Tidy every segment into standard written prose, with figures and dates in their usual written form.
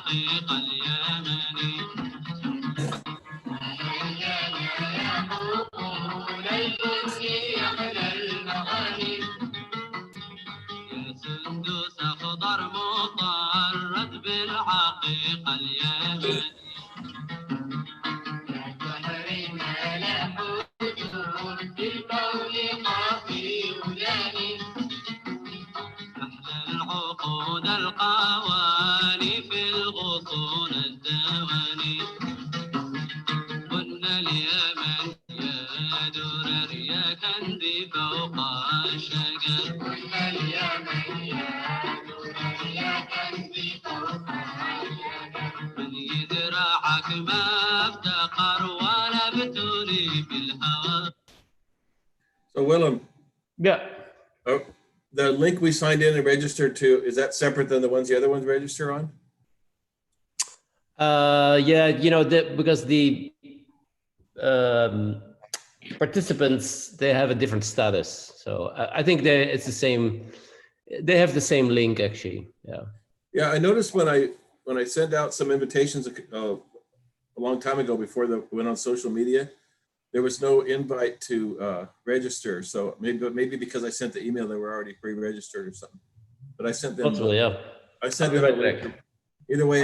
العقيق اليمني سندوس أخضر مطرد بالعقيق اليمني العقود القواني في الغصون الدواني قلنا اليمن يا درر يا كندي فوق الشجر قلنا اليمن يا درر يا كندي فوق الشجر من يزرعك ما افتقر ولا بتولي بالهوى. So Willem. Yeah. Oh, the link we signed in and registered to, is that separate than the ones the other ones register on? Yeah, you know, because the participants, they have a different status. So I think it's the same. They have the same link actually. Yeah. Yeah, I noticed when I sent out some invitations a long time ago before they went on social media, there was no invite to register. So maybe because I sent the email, they were already pre-registered or something. But I sent them. Possibly, yeah. I sent them. Right back. Either way.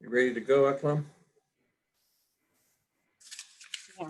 You ready to go, Aklam? Yeah.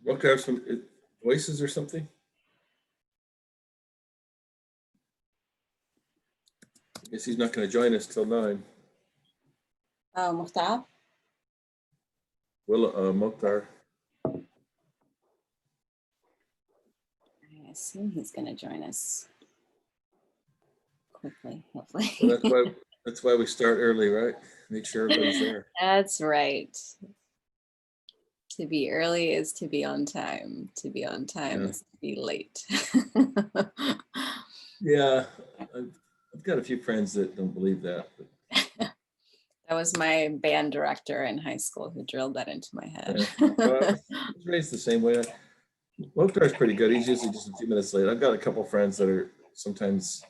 Look, have some voices or something. I guess he's not going to join us till 9. Mukhtar? Will Mokhtar. I assume he's going to join us quickly, hopefully. Well, that's why we start early, right? Make sure everybody's there. That's right. To be early is to be on time. To be on time is to be late. Yeah, I've got a few friends that don't believe that. But. That was my band director in high school who drilled that into my head. I was raised the same way. Mokhtar's pretty good. He's usually just a few minutes late. I've got a couple friends that are sometimes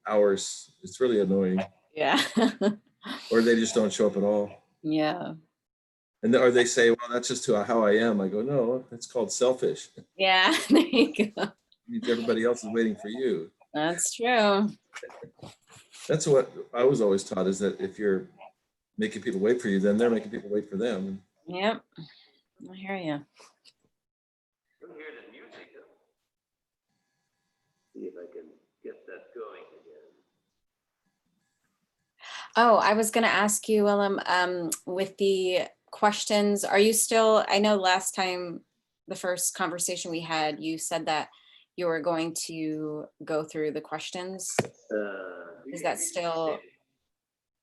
hours. It's really annoying. Yeah. Or they just don't show up at all. Yeah. Or they say, well, that's just how I am. I go, no, that's called selfish. Yeah, there you go. It means everybody else is waiting for you. That's true. That's what I was always taught, is that if you're making people wait for you, then they're making people wait for them. Yep. I hear you. You'll hear the music. See if I can get that going again. Oh, I was going to ask you, Willem, with the questions, are you still, I know last time, the first conversation we had, you said that you were going to go through the questions. Is that still,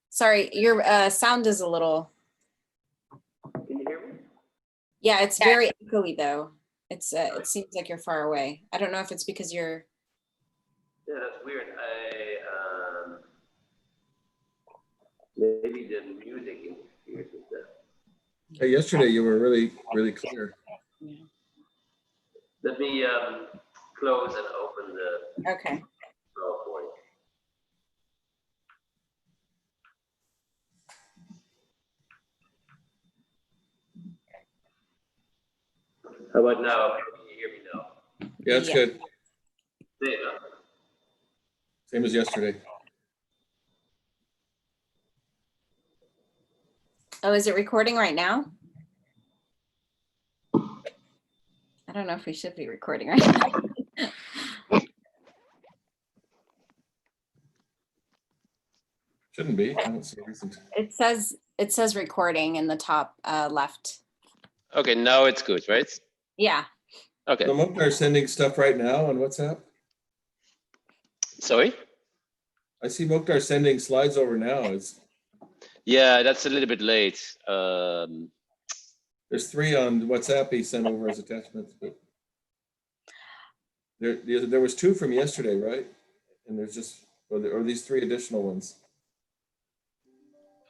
sorry, your sound is a little. Can you hear me? Yeah, it's very echoey though. It seems like you're far away. I don't know if it's because you're. Yeah, that's weird. Maybe the music interferes with that. Hey, yesterday you were really, really clear. Yeah. Let me close and open the Okay. PowerPoint. How about now? Can you hear me now? Yeah, it's good. Same. Same as yesterday. Oh, is it recording right now? I don't know if we should be recording right now. Shouldn't be. I don't see a reason to. It says recording in the top left. Okay, now it's good, right? Yeah. Okay. So Mokhtar's sending stuff right now on WhatsApp. Sorry? I see Mokhtar sending slides over now. Yeah, that's a little bit late. There's 3 on WhatsApp he sent over as attachments, but there was 2 from yesterday, right? And there's just, or these 3 additional ones.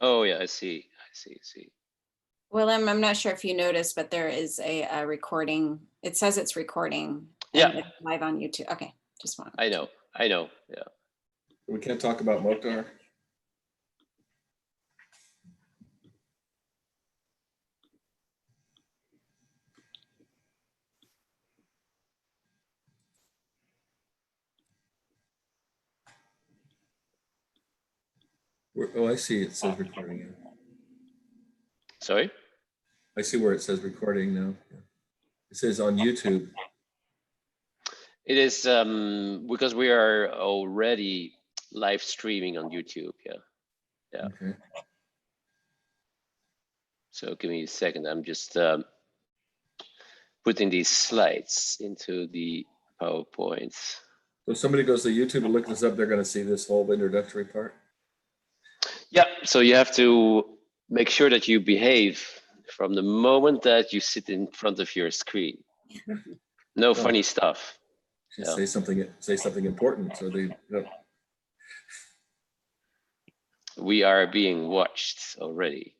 Oh yeah, I see. Willem, I'm not sure if you noticed, but there is a recording. It says it's recording. Yeah. And it's live on YouTube. Okay, just one. I know. Yeah. We can't talk about Mokhtar. Oh, I see. It says recording. Yeah. Sorry? I see where it says recording now. It says on YouTube. It is because we are already live streaming on YouTube. Yeah. Yeah. Okay. So give me a second. I'm just putting these slides into the PowerPoint. So if somebody goes to YouTube and looks this up, they're going to see this whole introductory part. Yeah. So you have to make sure that you behave from the moment that you sit in front of your screen. No funny stuff. Just Yeah. say something important. So they. We are being watched already.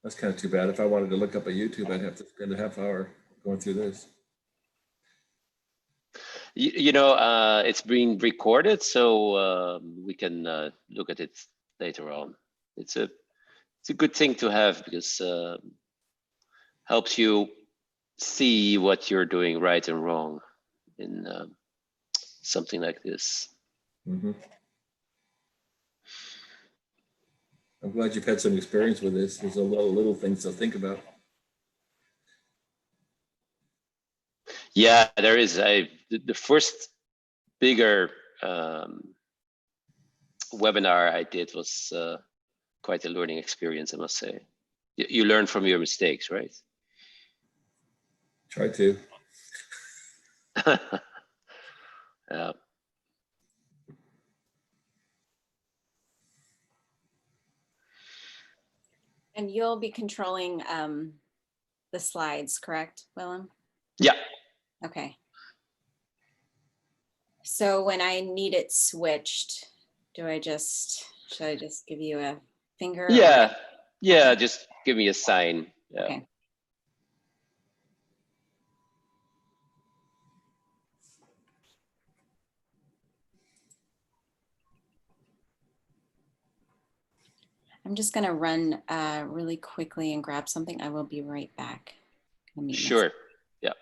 That's kind of too bad. If I wanted to look up a YouTube, I'd have to spend a half hour going through this. You know, it's being recorded, so we can look at it later on. It's a good thing to have because helps you see what you're doing right and wrong in something like this. Mm-hmm. I'm glad you've had some experience with this. There's a lot of little things to think about. Yeah, there is. The first bigger webinar I did was quite a learning experience, I must say. You learn from your mistakes, right? Try to. Yeah. And you'll be controlling the slides, correct, Willem? Yeah. Okay. So when I need it switched, should I just give you a finger? Yeah. Yeah. Just give me a sign. Yeah. Okay. I'm just going to run really quickly and grab something. I will be right back. Sure. Yeah.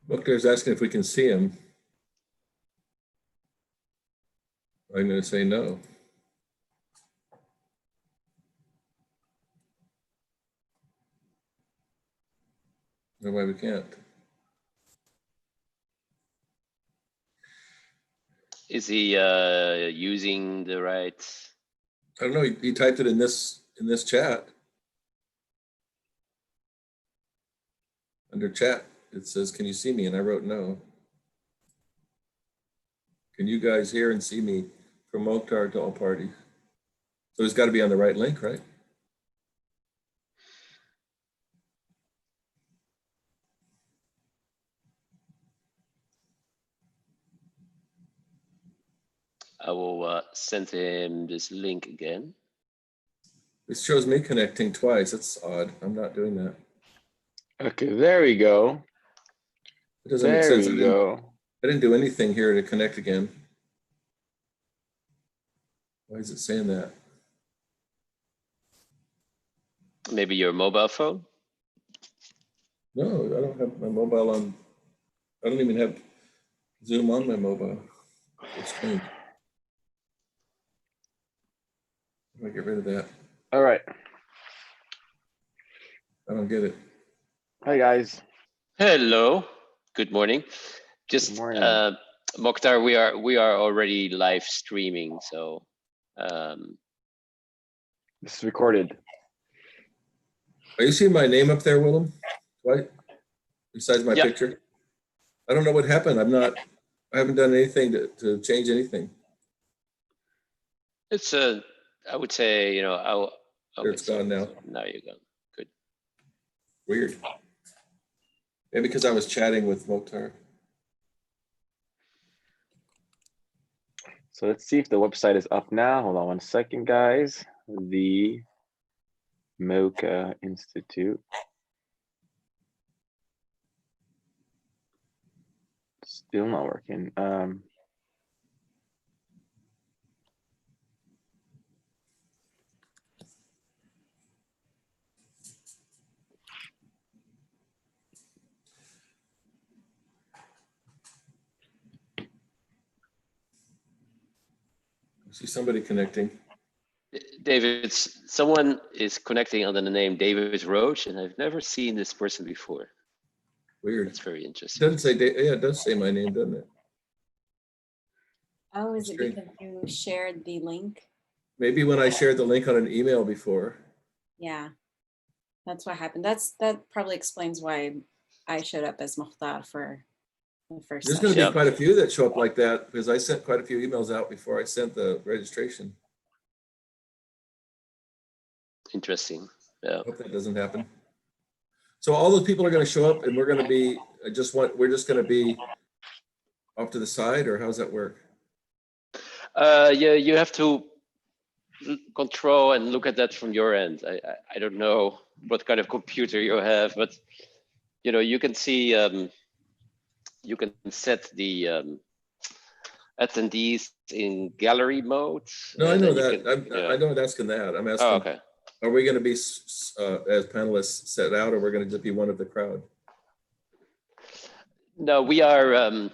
Bookler's asking if we can see him. I'm going to say no. No, why we can't. Is he using the right? I don't know. He typed it in this chat. Under chat, it says, "Can you see me?" And I wrote no. Can you guys hear and see me from Mokhtar to all parties? So it's got to be on the right link, right? I will send him this link again. It shows me connecting twice. That's odd. I'm not doing that. Okay, there we go. It doesn't make There sense. we go. I didn't do anything here to connect again. Why is it saying that? Maybe your mobile phone? No, I don't have my mobile on. I don't even have Zoom on my mobile. It's strange. How do I get rid of that? All right. I don't get it. Hi, guys. Hello. Good morning. Just Good morning. Mokhtar, we are already live streaming, so This is recorded. Are you seeing my name up there, Willem? Right? Besides my Yeah. picture? I don't know what happened. I haven't done anything to change anything. it's I would say, you know, There, it's gone now. Now you're gone. Good. Weird. Maybe because I was chatting with Mokhtar. So let's see if the website is up now. Hold on 1 second, guys. The Mocha Institute. Still not working. I see somebody connecting. David, someone is connecting under the name David Roach, and I've never seen this person before. Weird. That's very It interesting. doesn't say, yeah, it does say my name, doesn't it? Oh, is it Strange. because you shared the link? Maybe when I shared the link on an email before. Yeah, that's what happened. That probably explains why I showed up as Mukhtar for the first There's going to session. be quite a few that show up like that because I sent quite a few emails out before I sent the registration. Interesting. Yeah. Hope that doesn't happen. So all those people are going to show up and we're going to be, we're just going to be off to the side, or how's that work? Yeah, you have to control and look at that from your end. I don't know what kind of computer you have, but you know, you can see, you can set the attendees in gallery mode. No, I and know then you that. can- yeah. I'm not asking that. I'm Oh, asking, okay. are we going to be as panelists set out, or we're going to just be one of the crowd? No, we are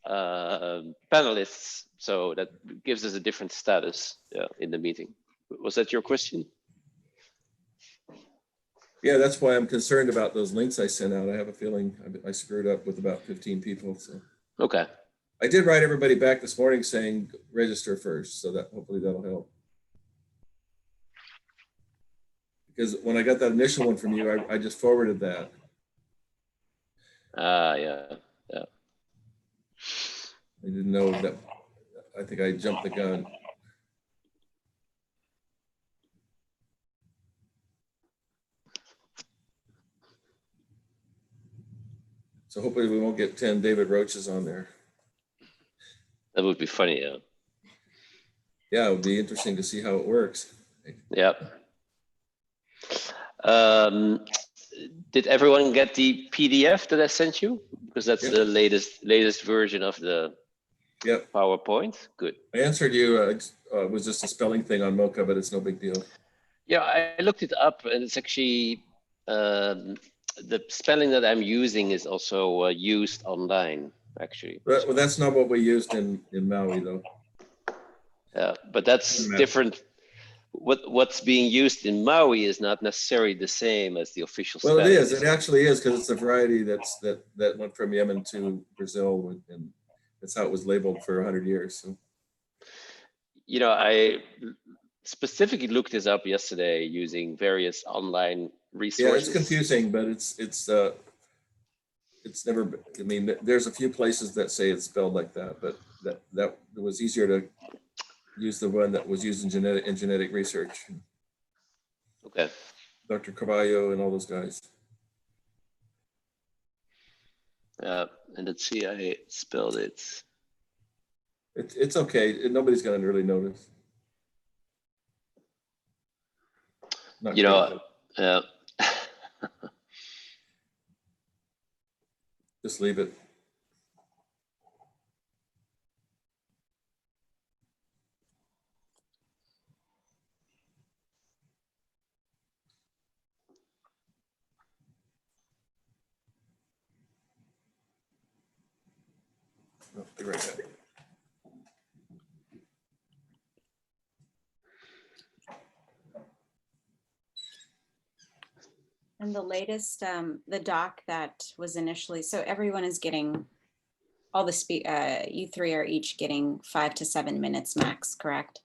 panelists, so that gives us a different status, yeah, in the meeting. Was that your question? Yeah, that's why I'm concerned about those links I sent out. I have a feeling I screwed up with about 15 people. So Okay. I did write everybody back this morning saying register first, so that hopefully that'll help. Because when I got that initial one from you, I just forwarded that. Yeah. I didn't know that. I think I jumped the gun. So hopefully we won't get 10 David Roaches on there. That would be funny, yeah. Yeah, it would be interesting to see how it works. Yep. Did everyone get the PDF that I sent you? Because that's Yep. the latest version of the Yep. PowerPoint. Good. I answered you. It was just a spelling thing on Mocha, but it's no big deal. Yeah, I looked it up, and it's actually the spelling that I'm using is also used online, actually. Well, that's not what we used in Maui, though. Yeah, but that's Doesn't matter. different. What's being used in Maui is not necessarily the same as the official Well, it spelling. is. It actually is, because it's a variety that went from Yemen to Brazil, and that's how it was labeled for 100 years. So. You know, I specifically looked this up yesterday using various online resources. Yeah, it's confusing, but it's never. I mean, there's a few places that say it's spelled like that, but that it was easier to use the one that was used in genetic research. Okay. Dr. Carvalho and all those guys. And let's see, I spelled it. It's okay. Nobody's going to really notice. Not You know, just leave it. No, be right back. And the latest, the doc that was initially, so everyone is getting, all the you three are each getting 5 to 7 minutes max, correct?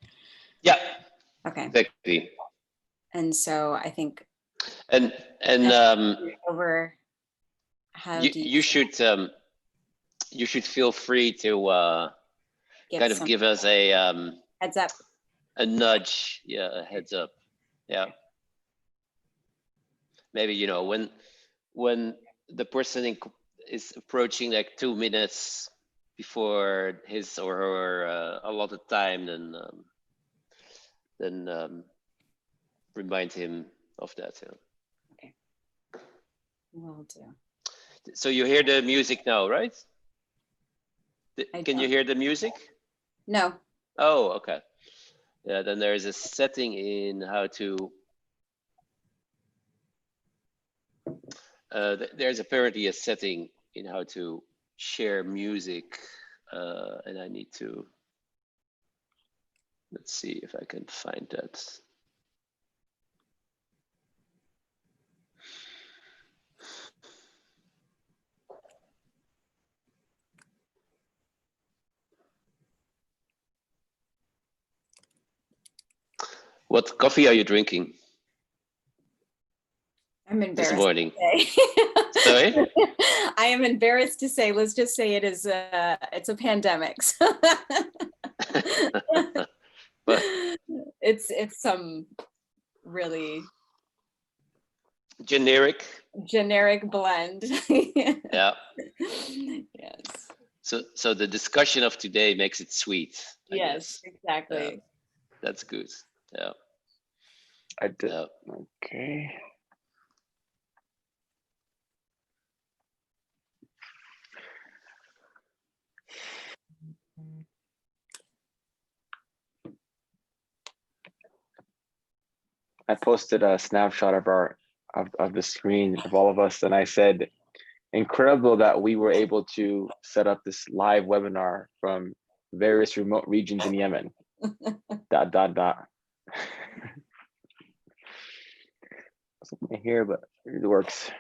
yeah, Okay. exactly. And so I think And over how you should feel free to kind of give us a heads up. a nudge, yeah, a heads up, yeah. Maybe, you know, when the person is approaching like 2 minutes before his or her allotted time, then remind him of that. Yeah. Okay. Will do. So you hear the music now, right? Can you hear the music? No. Oh, okay. Yeah, then there is a setting in how to. There's apparently a setting in how to share music, and I need to Let's see if I can find that. What coffee are you drinking I'm this embarrassed morning? to say. Sorry? I am embarrassed to say, let's just say it's a pandemic. So But it's some really generic. generic blend. Yeah. Yes. So the discussion of today makes it sweet, I Yes, guess. exactly. That's good. Yeah. I did. Yeah. Okay. I posted a snapshot of of the screen of all of us, and I said, incredible that we were able to set up this live webinar from various remote regions in Yemen. ... Something here, but it works.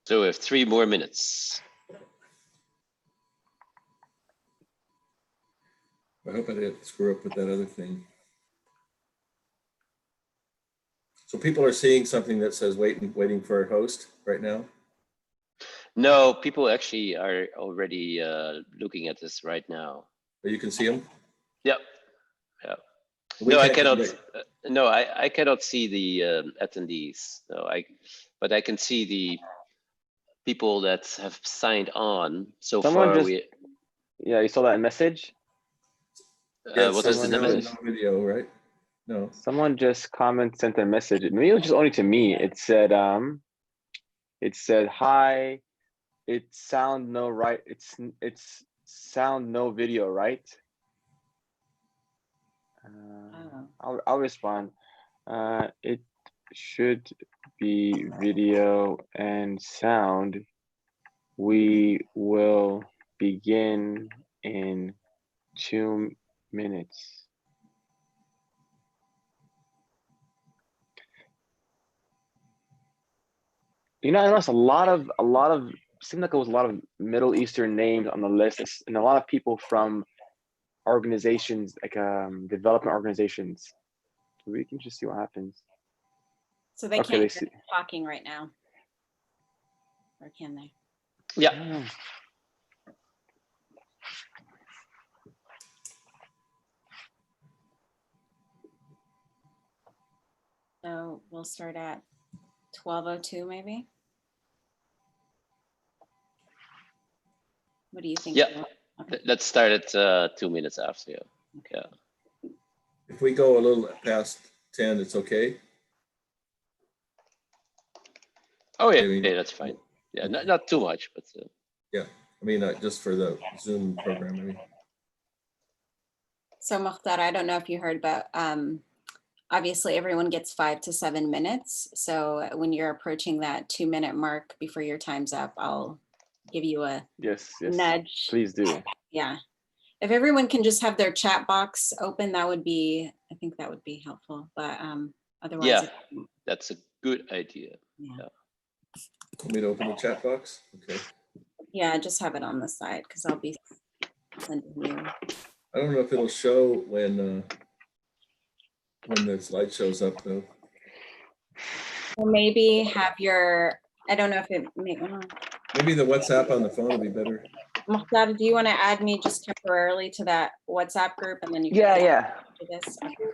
So we have 3 more minutes. I hope I didn't screw up with that other thing. So people are seeing something that says waiting for a host right now. No, people actually are already looking at this right now. But you can see them. Yep. Yeah. We No, I can't cannot. wait. No, I cannot see the attendees. No, but I can see the people that have signed on so Someone far. just, yeah, you saw that message? Yeah, What is the someone message? no video, right? No. Someone just sent a message. Maybe it was just only to me. It said, hi, it's sound no right. It's sound no video, right? I'll respond. It should be video and sound. We will begin in 2 minutes. You know, I noticed a lot of seemed like there was a lot of Middle Eastern names on the list, and a lot of people from organizations like development organizations. We can just see what happens. So they Okay, can't they hear see. me talking right now, or can they? Yeah. So we'll start at 12:02 maybe. What do you think? Yeah. Bill? Okay. Let's start at 2 minutes after. Yeah. If we go a little past 10, it's okay. Oh yeah, I mean, yeah, that's fine. Yeah, not too much, but yeah. I mean, just for the Zoom program. I mean. So Mukhtar, I don't know if you heard, but obviously everyone gets 5 to 7 minutes. So when you're approaching that 2-minute mark before your time's up, I'll give you a Yes, nudge. please do. Yeah. If everyone can just have their chat box open, I think that would be helpful. But otherwise, yeah, that's a good idea. Yeah. Want me to open the chat box? Okay. Yeah, just have it on the side because I'll be sending you. I don't know if it'll show when the slide shows up though. Or maybe have I don't know if it may. Maybe the WhatsApp on the phone will be better. Mukhtar, do you want to add me just temporarily to that WhatsApp group and then you can Yeah. do this? Okay.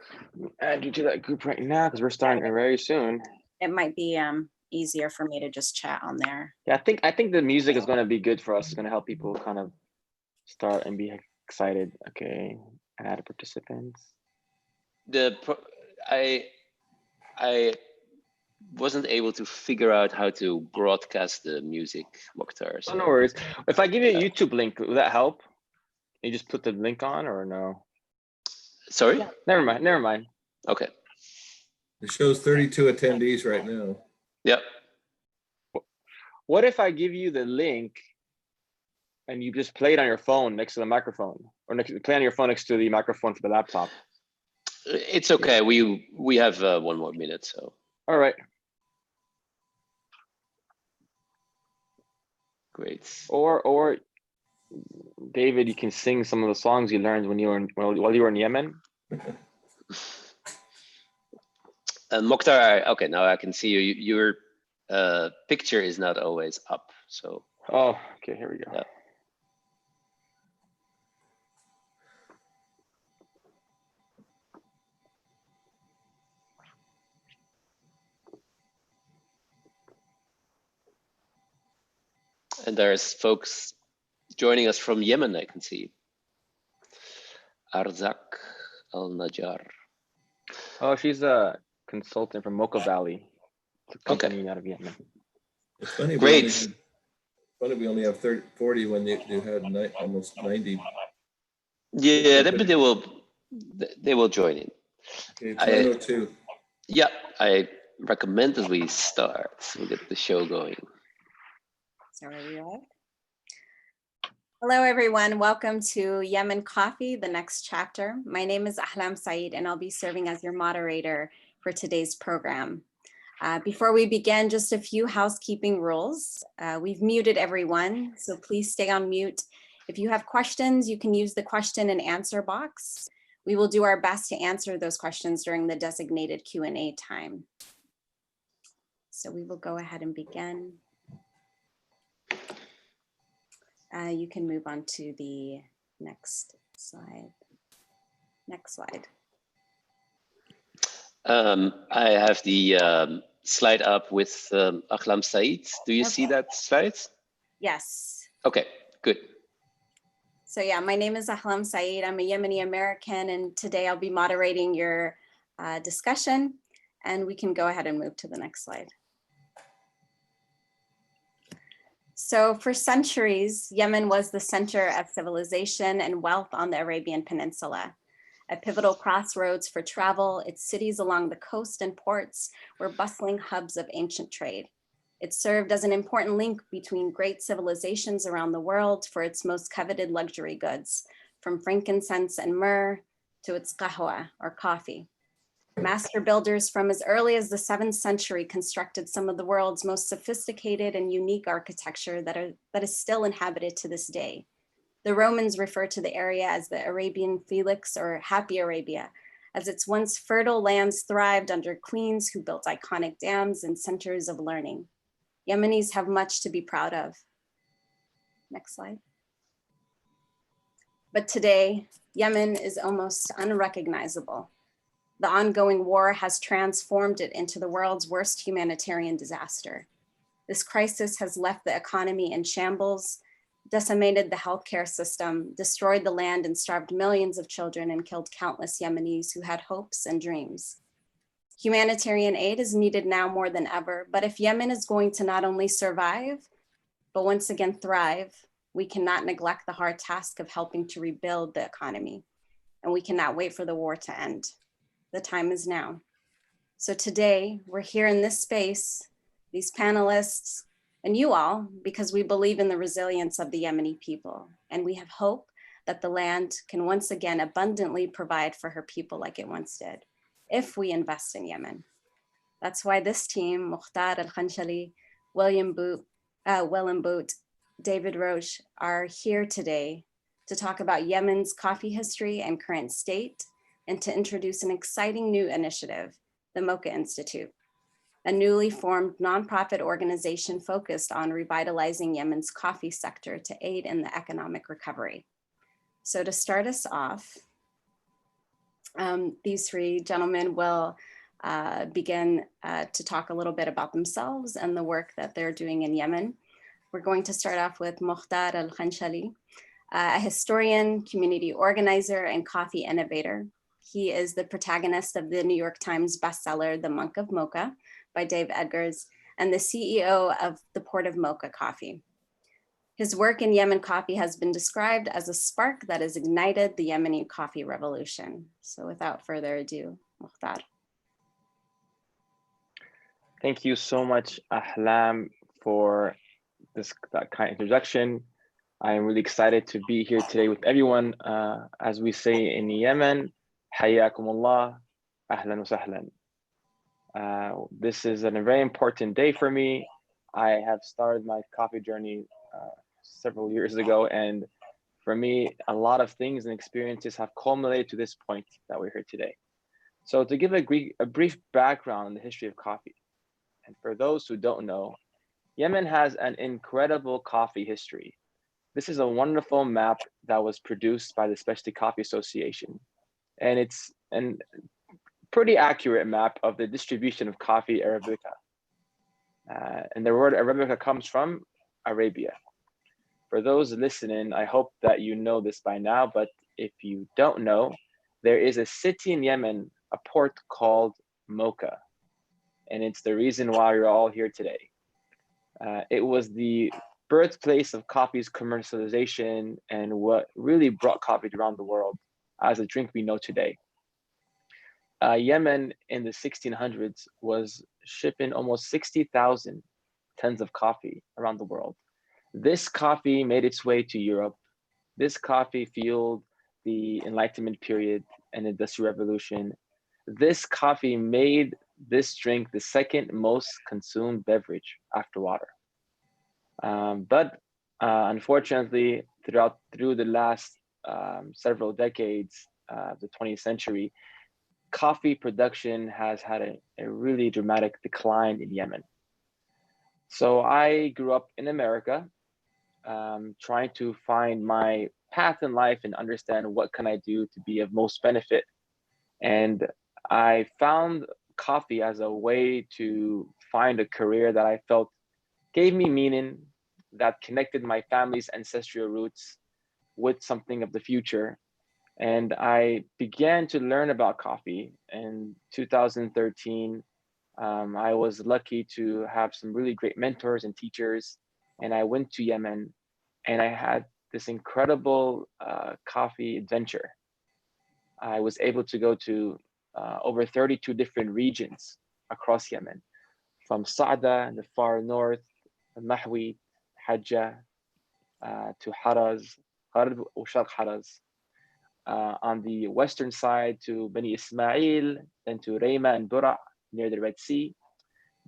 Add you to that group right now because we're starting very soon. It might be easier for me to just chat on there. Yeah, I think the music is going to be good for us. It's going to help people kind of start and be excited. Okay, add participants. I wasn't able to figure out how to broadcast the music, Mokhtar. So. Oh, no worries. If I give you a YouTube link, will that help? You just put the link on or no? Sorry? Yeah. Never mind. Okay. It shows 32 attendees right now. Yep. What if I give you the link and you just play it on your phone next to the microphone, or play on your phone next to the microphone for the laptop? It's okay. We have 1 more minute, so. All right. Great. Or David, you can sing some of the songs you learned when you were while you were in Yemen. Mokhtar, okay, now I can see you. Your picture is not always up, so. Oh, okay, here we go. Yeah. And there's folks joining us from Yemen, I can see. Arzak Al-Najjar. Oh, she's a consultant from Mocha Valley. It's a Okay. company out of Yemen. It's funny. Great. We only have 40 when you had almost 90. Yeah, they will join in. Okay, it's 9:02. Yeah, I recommend that we start. We'll get the show going. So are we live? Hello, everyone. Welcome to Yemen Coffee, the next chapter. My name is Ahlam Saeed, and I'll be serving as your moderator for today's program. Before we begin, just a few housekeeping rules. We've muted everyone, so please stay on mute. If you have questions, you can use the question and answer box. We will do our best to answer those questions during the designated Q&A time. So we will go ahead and begin. You can move on to the next slide. Next slide. I have the slide up with Ahlam Saeed. Do you see that slide? Yes. Okay, good. So yeah, my name is Ahlam Saeed. I'm a Yemeni American, and today I'll be moderating your discussion, and we can go ahead and move to the next slide. So for centuries, Yemen was the center of civilization and wealth on the Arabian Peninsula. A pivotal crossroads for travel, its cities along the coast and ports were bustling hubs of ancient trade. It served as an important link between great civilizations around the world for its most coveted luxury goods, from frankincense and myrrh to its qahwa, or coffee. Master builders from as early as the 7th century constructed some of the world's most sophisticated and unique architecture that is still inhabited to this day. The Romans refer to the area as the Arabian Felix, or Happy Arabia, as its once fertile lands thrived under queens who built iconic dams and centers of learning. Yemenis have much to be proud of. Next slide. But today, Yemen is almost unrecognizable. The ongoing war has transformed it into the world's worst humanitarian disaster. This crisis has left the economy in shambles, decimated the healthcare system, destroyed the land, and starved millions of children and killed countless Yemenis who had hopes and dreams. Humanitarian aid is needed now more than ever, but if Yemen is going to not only survive, but once again thrive, we cannot neglect the hard task of helping to rebuild the economy, and we cannot wait for the war to end. The time is now. So today, we're here in this space, these panelists, and you all, because we believe in the resilience of the Yemeni people, and we have hope that the land can once again abundantly provide for her people like it once did, if we invest in Yemen. That's why this team, Mukhtar Al-Khanshali, Willem Boot, David Roche, are here today to talk about Yemen's coffee history and current state, and to introduce an exciting new initiative, the Mocha Institute, a newly formed nonprofit organization focused on revitalizing Yemen's coffee sector to aid in the economic recovery. So to start us off, these three gentlemen will begin to talk a little bit about themselves and the work that they're doing in Yemen. We're going to start off with Mukhtar Al-Khanshali, a historian, community organizer, and coffee innovator. He is the protagonist of the New York Times bestseller, The Monk of Mocha by Dave Edgars, and the CEO of the Port of Mocha Coffee. His work in Yemen coffee has been described as a spark that has ignited the Yemeni coffee revolution. So without further ado, Mukhtar. Thank you so much, Ahlam, for that kind of introduction. I am really excited to be here today with everyone. As we say in Yemen, Hayyakum Allah, Ahlan wa Sahlan. This is a very important day for me. I have started my coffee journey several years ago, and for me, a lot of things and experiences have culminated to this point that we're here today. So to give a brief background on the history of coffee, and for those who don't know, Yemen has an incredible coffee history. This is a wonderful map that was produced by the Specialty Coffee Association, and it's a pretty accurate map of the distribution of coffee Arabica. And the word Arabica comes from Arabia. For those listening, I hope that you know this by now, but if you don't know, there is a city in Yemen, a port called Mocha, and it's the reason why you're all here today. It was the birthplace of coffee's commercialization and what really brought coffee around the world as a drink we know today. Yemen in the 1600s was shipping almost 60,000 tons of coffee around the world. This coffee made its way to Europe. This coffee fueled the Enlightenment period and Industrial Revolution. This coffee made this drink the second most consumed beverage after water. But unfortunately, through the last several decades of the 20th century, coffee production has had a really dramatic decline in Yemen. So I grew up in America, trying to find my path in life and understand what can I do to be of most benefit. And I found coffee as a way to find a career that I felt gave me meaning, that connected my family's ancestral roots with something of the future. And I began to learn about coffee in 2013. I was lucky to have some really great mentors and teachers, and I went to Yemen and I had this incredible coffee adventure. I was able to go to over 32 different regions across Yemen, from Sa'da in the far north, Mahwi, Hajjah, to Haraz, Gharb Sharq Haraz. On the western side to Bani Ismail, then to Rayma and Bura near the Red Sea,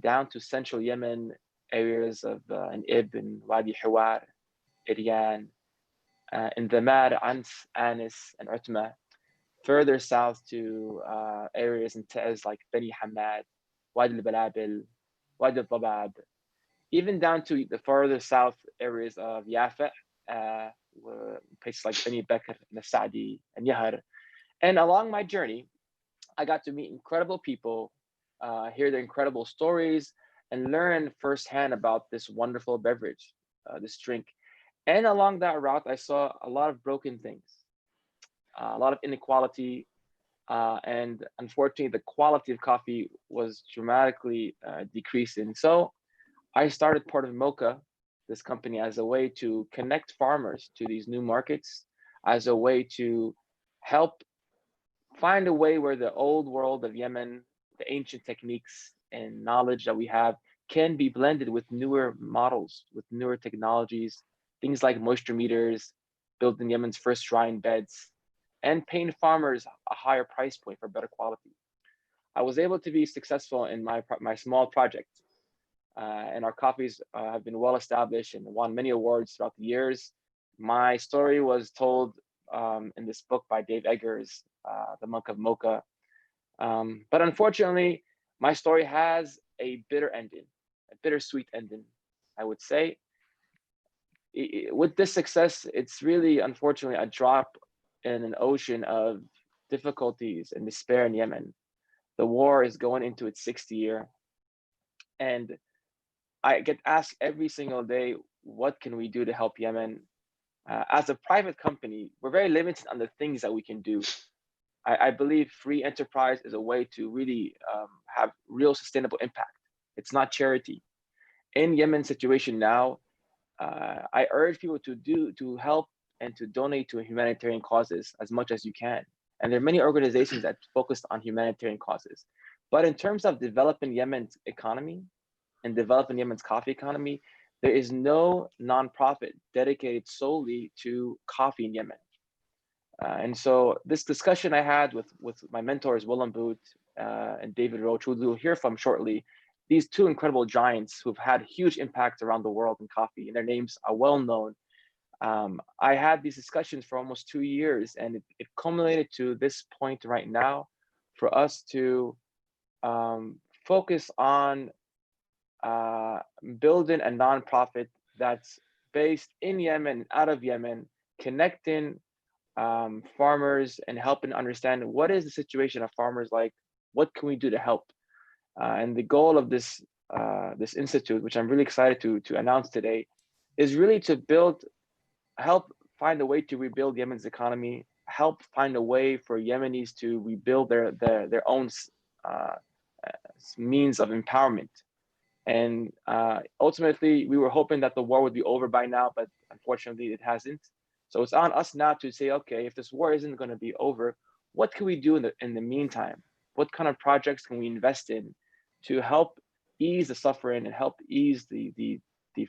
down to central Yemen, areas of Ib and Wadi Hiwar, Iryan, in the Mar, Ans, Anis, and Utma. Further south to areas in Ta'ez like Bani Hamad, Wadi al-Balabil, Wadi al-Tabab, even down to the further south areas of Yafa, places like Bani Bakr, Nasadi, and Yahar. And along my journey, I got to meet incredible people, hear their incredible stories, and learn firsthand about this wonderful beverage, this drink. And along that route, I saw a lot of broken things, a lot of inequality, and unfortunately, the quality of coffee was dramatically decreasing. So I started part of Mocha, this company, as a way to connect farmers to these new markets, as a way to help find a way where the old world of Yemen, the ancient techniques and knowledge that we have can be blended with newer models, with newer technologies, things like moisture meters, built in Yemen's first drying beds, and paying farmers a higher price point for better quality. I was able to be successful in my small project. And our coffees have been well established and won many awards throughout the years. My story was told in this book by Dave Eggers, The Monk of Mocha. But unfortunately, my story has a bitter ending, a bittersweet ending, I would say. With this success, it's really, unfortunately, a drop in an ocean of difficulties and despair in Yemen. The war is going into its 6th year. And I get asked every single day, what can we do to help Yemen? As a private company, we're very limited on the things that we can do. I believe free enterprise is a way to really have real sustainable impact. It's not charity. In Yemen's situation now, I urge people to help and to donate to humanitarian causes as much as you can. And there are many organizations that focus on humanitarian causes. But in terms of developing Yemen's economy and developing Yemen's coffee economy, there is no nonprofit dedicated solely to coffee in Yemen. And so this discussion I had with my mentors, Willem Boot and David Roach, who we'll hear from shortly, these two incredible giants who've had huge impacts around the world in coffee, and their names are well known. I had these discussions for almost 2 years, and it culminated to this point right now for us to focus on building a nonprofit that's based in Yemen, out of Yemen, connecting farmers and helping understand what is the situation of farmers like, what can we do to help. And the goal of this this institute, which I'm really excited to announce today, is really to help find a way to rebuild Yemen's economy, help find a way for Yemenis to rebuild their own means of empowerment. And ultimately, we were hoping that the war would be over by now, but unfortunately it hasn't. So it's on us now to say, okay, if this war isn't going to be over, what can we do in the meantime? What kind of projects can we invest in to help ease the suffering and help ease the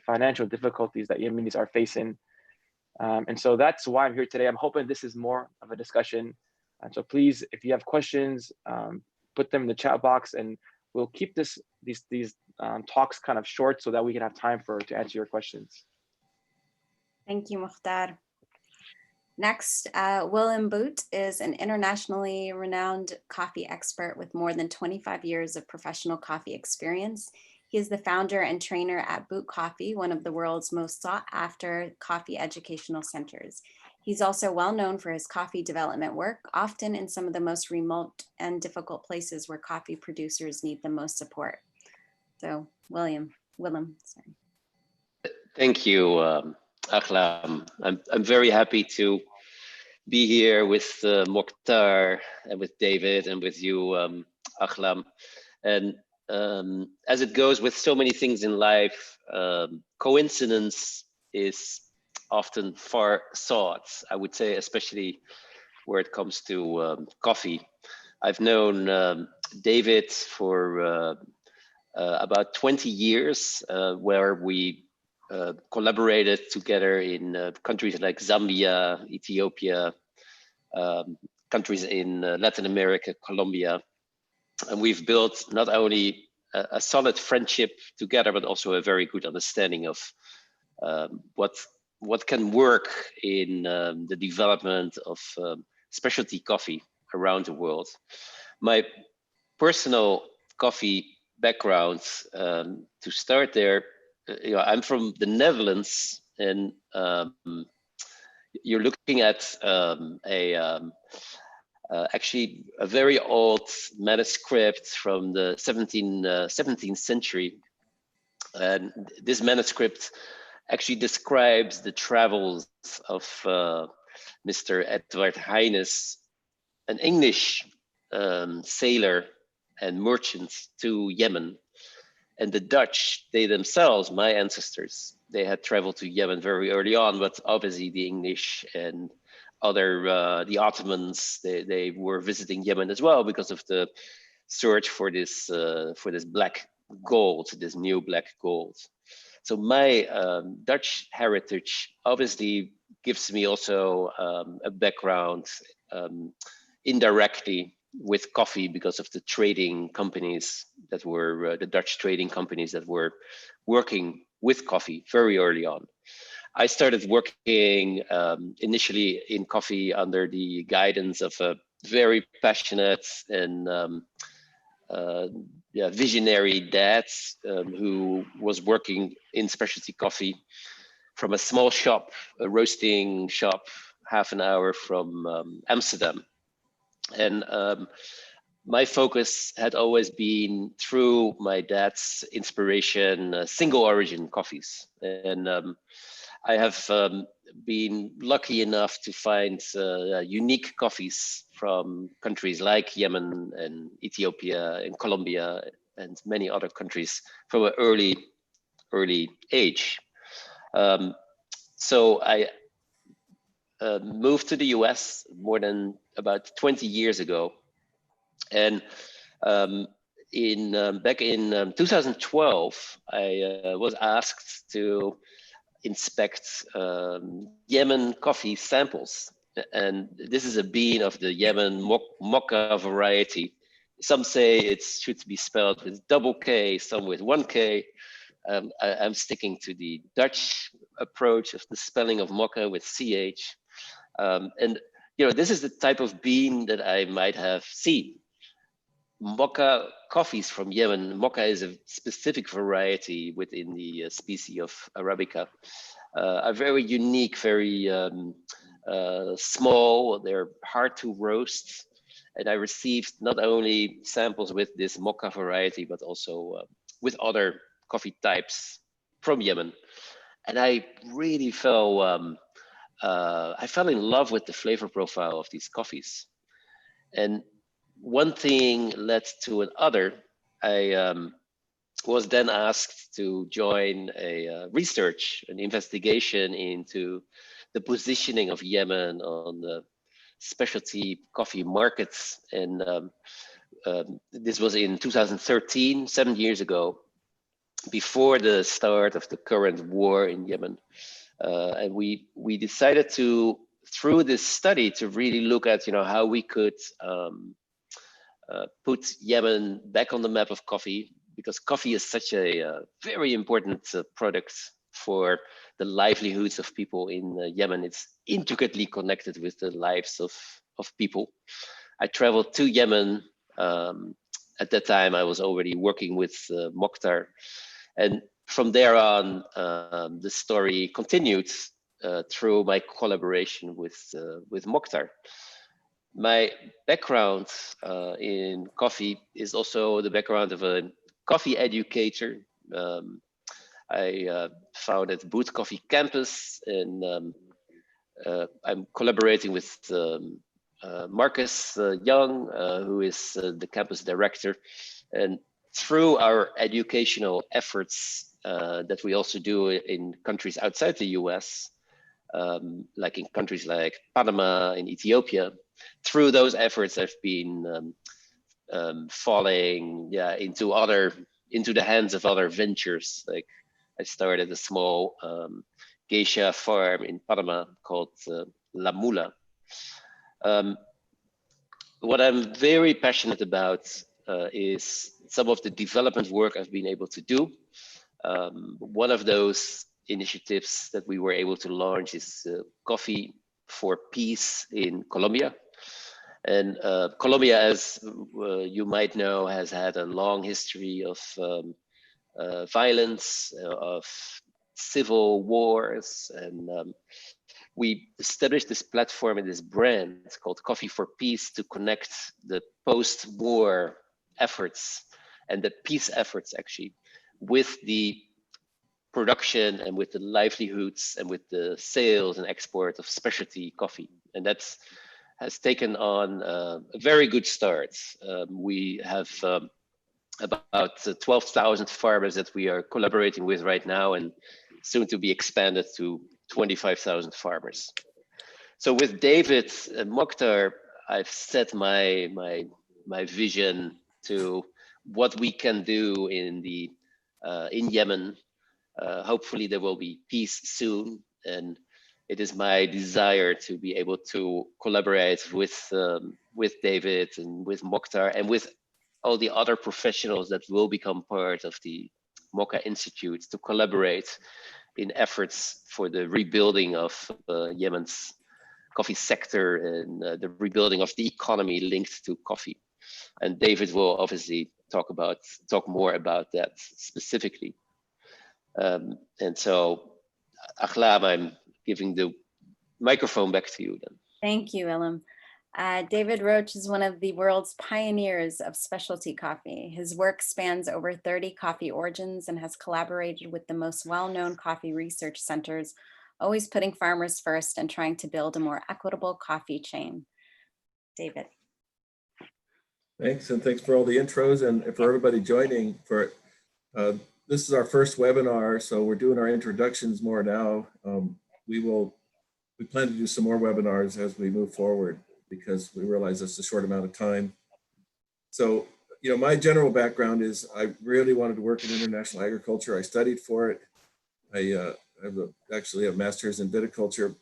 financial difficulties that Yemenis are facing? And so that's why I'm here today. I'm hoping this is more of a discussion. And so please, if you have questions, put them in the chat box, and we'll keep these talks kind of short so that we can have time to answer your questions. Thank you, Mukhtar. Next, Willem Boot is an internationally renowned coffee expert with more than 25 years of professional coffee experience. He is the founder and trainer at Boot Coffee, one of the world's most sought after coffee educational centers. He's also well known for his coffee development work, often in some of the most remote and difficult places where coffee producers need the most support. So Willem, sorry. Thank you, Aklam. I'm very happy to be here with Mokhtar and with David and with you, Aklam. And as it goes with so many things in life, coincidence is often far sought, I would say, especially where it comes to coffee. I've known David for about 20 years, where we collaborated together in countries like Zambia, Ethiopia, countries in Latin America, Colombia. And we've built not only a solid friendship together, but also a very good understanding of what can work in the development of specialty coffee around the world. My personal coffee background, to start there, I'm from the Netherlands, and you're looking at actually a very old manuscript from the 17th century. And this manuscript actually describes the travels of Mr. Edward Heines, an English sailor and merchant to Yemen. And the Dutch, they themselves, my ancestors, they had traveled to Yemen very early on, but obviously the English and the Ottomans, they were visiting Yemen as well because of the search for this black gold, this new black gold. So my Dutch heritage obviously gives me also a background indirectly with coffee because of the trading companies that were the Dutch trading companies that were working with coffee very early on. I started working initially in coffee under the guidance of a very passionate and visionary dad who was working in specialty coffee from a small shop, a roasting shop, half an hour from Amsterdam. And my focus had always been, through my dad's inspiration, single origin coffees. And I have been lucky enough to find unique coffees from countries like Yemen and Ethiopia and Colombia and many other countries from an early age. So I moved to the US more than about 20 years ago. And back in 2012, I was asked to inspect Yemen coffee samples. And this is a bean of the Yemen mocha variety. Some say it should be spelled with double K, some with one K. I'm sticking to the Dutch approach of the spelling of mocha with CH. And this is the type of bean that I might have seen. Mocha coffees from Yemen. Mocha is a specific variety within the species of Arabica. Are very unique, very small. They're hard to roast. And I received not only samples with this mocha variety, but also with other coffee types from Yemen. And I really I fell in love with the flavor profile of these coffees. And one thing led to another. I was then asked to join a research, an investigation into the positioning of Yemen on the specialty coffee markets. And this was in 2013, 7 years ago, before the start of the current war in Yemen. And we decided to, through this study, to really look at how we could put Yemen back on the map of coffee, because coffee is such a very important product for the livelihoods of people in Yemen. It's intricately connected with the lives of people. I traveled to Yemen. At that time, I was already working with Mokhtar. And from there on, the story continued through my collaboration with Mokhtar. My background in coffee is also the background of a coffee educator. I founded Boot Coffee Campus, and I'm collaborating with Marcus Young, who is the campus director. And through our educational efforts that we also do in countries outside the US, like in countries like Panama and Ethiopia, through those efforts, I've been falling into the hands of other ventures. Like I started a small geisha farm in Panama called La Mula. What I'm very passionate about is some of the development work I've been able to do. One of those initiatives that we were able to launch is Coffee for Peace in Colombia. And Colombia, as you might know, has had a long history of violence, of civil wars. And we established this platform and this brand called Coffee for Peace to connect the post-war efforts and the peace efforts actually with the production and with the livelihoods and with the sales and export of specialty coffee. And that's has taken on a very good start. We have about 12,000 farmers that we are collaborating with right now, and soon to be expanded to 25,000 farmers. So with David and Mokhtar, I've set my vision to what we can do in Yemen. Hopefully there will be peace soon, and it is my desire to be able to collaborate with David and with Mokhtar and with all the other professionals that will become part of the Mocha Institute to collaborate in efforts for the rebuilding of Yemen's coffee sector and the rebuilding of the economy linked to coffee. And David will obviously talk more about that specifically. And so, Akhlam, I'm giving the microphone back to you then. Thank you, Willem. David Roach is one of the world's pioneers of specialty coffee. His work spans over 30 coffee origins and has collaborated with the most well-known coffee research centers, always putting farmers first and trying to build a more equitable coffee chain. David. Thanks, and thanks for all the intros and for everybody joining. This is our first webinar, so we're doing our introductions more now. We plan to do some more webinars as we move forward because we realize it's a short amount of time. So you know, my general background is I really wanted to work in international agriculture. I studied for it. I have actually a master's in viticulture,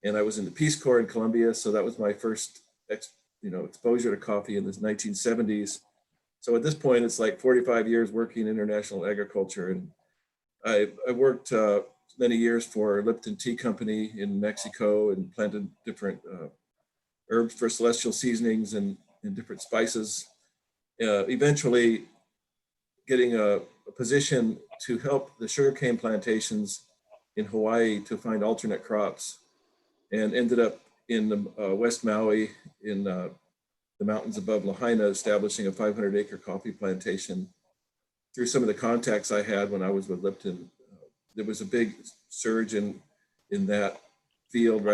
and I was in the Peace Corps in Colombia. So that was my first, exposure to coffee in the 1970s. So at this point, it's like 45 years working in international agriculture. And I worked many years for Lipton Tea Company in Mexico and planted different herbs for celestial seasonings and different spices. Eventually getting a position to help the sugarcane plantations in Hawaii to find alternate crops, and ended up in the West Maui in the mountains above Lahaina, establishing a 500-acre coffee plantation. Through some of the contacts I had when I was with Lipton, there was a big surge in that field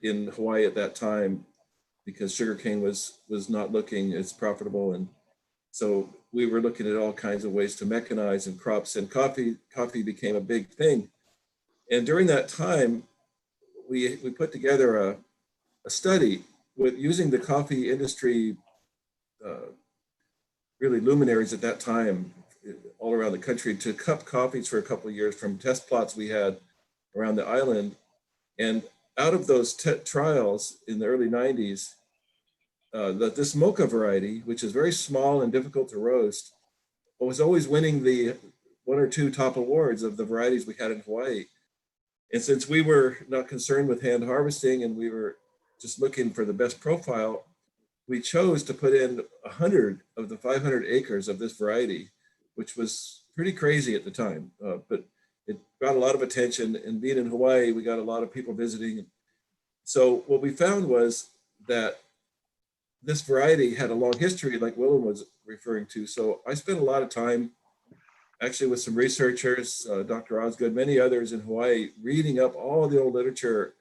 in Hawaii at that time, because sugarcane was not looking as profitable. And so we were looking at all kinds of ways to mechanize and crops, and coffee became a big thing. And during that time, we put together a study with using the coffee industry, really luminaries at that time all around the country, to cup coffees for a couple of years from test plots we had around the island. And out of those trials in the early 90s, this mocha variety, which is very small and difficult to roast, was always winning the 1 or 2 top awards of the varieties we had in Hawaii. And since we were not concerned with hand harvesting and we were just looking for the best profile, we chose to put in 100 of the 500 acres of this variety, which was pretty crazy at the time, but it got a lot of attention. And being in Hawaii, we got a lot of people visiting. So what we found was that this variety had a long history, like Willem was referring to. So I spent a lot of time actually with some researchers, Dr. Osgood, many others in Hawaii, reading up all the old literature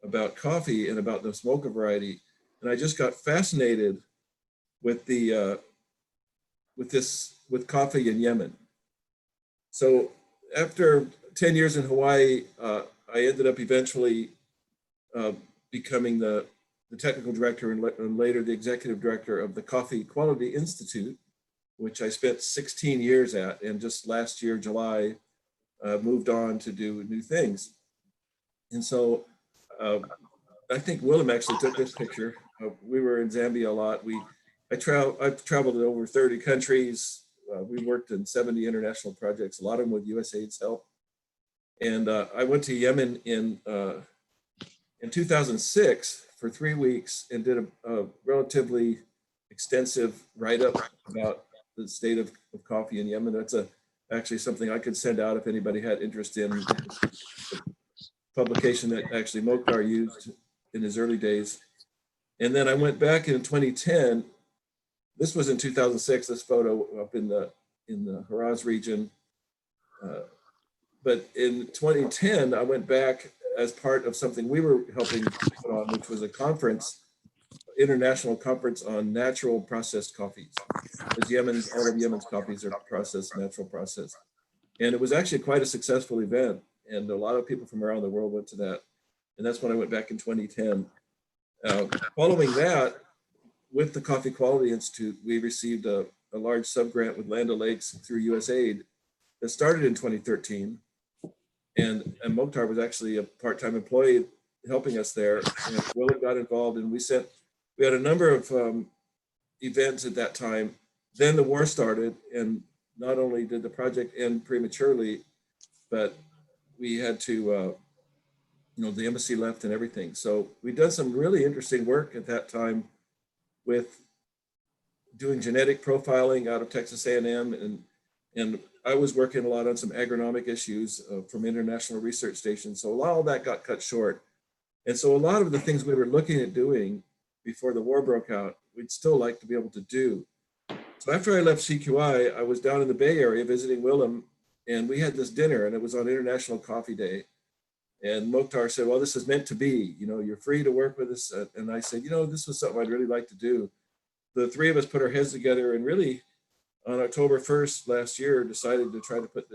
about coffee and about the mocha variety. And I just got fascinated with with coffee in Yemen. So after 10 years in Hawaii, I ended up eventually becoming the technical director and later the executive director of the Coffee Quality Institute, which I spent 16 years at. And just last year, July, moved on to do new things. And so I think Willem actually took this picture. We were in Zambia a lot. I've traveled to over 30 countries. We worked in 70 international projects, a lot of them with USAID's help. And I went to Yemen in 2006 for 3 weeks and did a relatively extensive write-up about the state of coffee in Yemen. That's actually something I could send out if anybody had interest in. The publication that actually Mokhtar used in his early days. And then I went back in 2010. This was in 2006, this photo up in the Haraz region. But in 2010, I went back as part of something we were helping put on, which was a conference, international conference on natural processed coffees. Because all of Yemen's coffees are processed, natural processed. And it was actually quite a successful event. And a lot of people from around the world went to that. And that's when I went back in 2010. Following that, with the Coffee Quality Institute, we received a large subgrant with Land O'Lakes through USAID that started in 2013. And Mokhtar was actually a part-time employee helping us there. And Willem got involved, and we had a number of events at that time. Then the war started, and not only did the project end prematurely, but we had to, the embassy left and everything. So we did some really interesting work at that time with doing genetic profiling out of Texas A&M, and I was working a lot on some agronomic issues from international research stations. So a lot of that got cut short. And so a lot of the things we were looking at doing before the war broke out, we'd still like to be able to do. So after I left CQI, I was down in the Bay Area visiting Willem, and we had this dinner, and it was on International Coffee Day. And Mokhtar said, well, this is meant to be, you're free to work with us. And I said, this was something I'd really like to do. The three of us put our heads together and really on October 1st last year, decided to try to put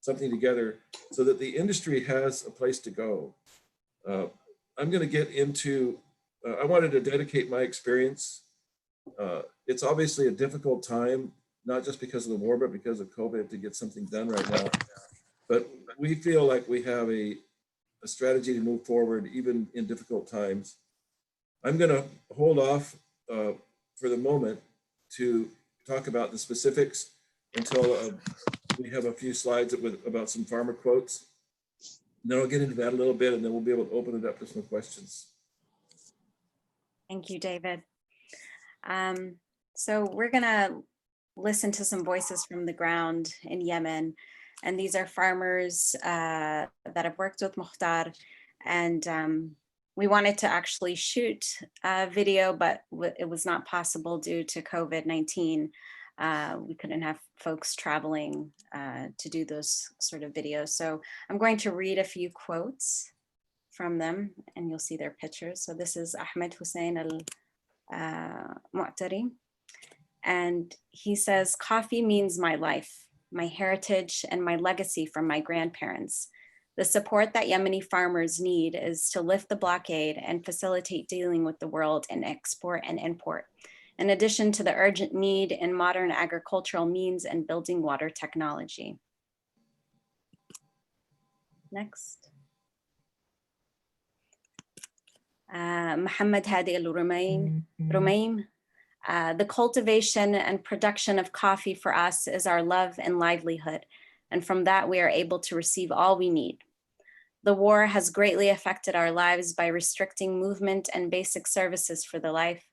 something together so that the industry has a place to go. I'm going to get into, I wanted to dedicate my experience It's obviously a difficult time, not just because of the war, but because of COVID to get something done right now. But we feel like we have a strategy to move forward even in difficult times. I'm going to hold off for the moment to talk about the specifics until we have a few slides about some farmer quotes. And then I'll get into that a little bit, and then we'll be able to open it up to some questions. Thank you, David. So we're gonna listen to some voices from the ground in Yemen. And these are farmers that have worked with Mukhtar. And we wanted to actually shoot a video, but it was not possible due to COVID-19. We couldn't have folks traveling to do those sort of videos. So I'm going to read a few quotes from them and you'll see their pictures. So this is Ahmed Hussein al-Mu'tari. And he says, coffee means my life, my heritage, and my legacy from my grandparents. The support that Yemeni farmers need is to lift the blockade and facilitate dealing with the world in export and import, in addition to the urgent need in modern agricultural means and building water technology. Next. Muhammad Hadi al-Rumaym. The cultivation and production of coffee for us is our love and livelihood, and from that we are able to receive all we need. The war has greatly affected our lives by restricting movement and basic services for life.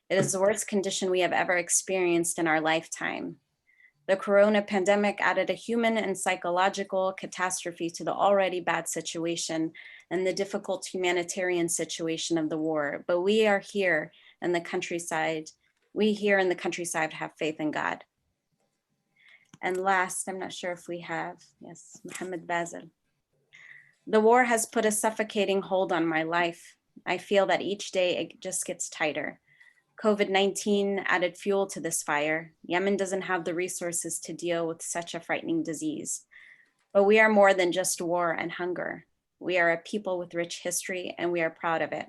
It is the worst condition we have ever experienced in our lifetime. The corona pandemic added a human and psychological catastrophe to the already bad situation and the difficult humanitarian situation of the war. But we are here in the countryside. We here in the countryside have faith in God. And last, I'm not sure if we have, yes, Mohammed Basil. The war has put a suffocating hold on my life. I feel that each day it just gets tighter. COVID-19 added fuel to this fire. Yemen doesn't have the resources to deal with such a frightening disease. But we are more than just war and hunger. We are a people with rich history and we are proud of it.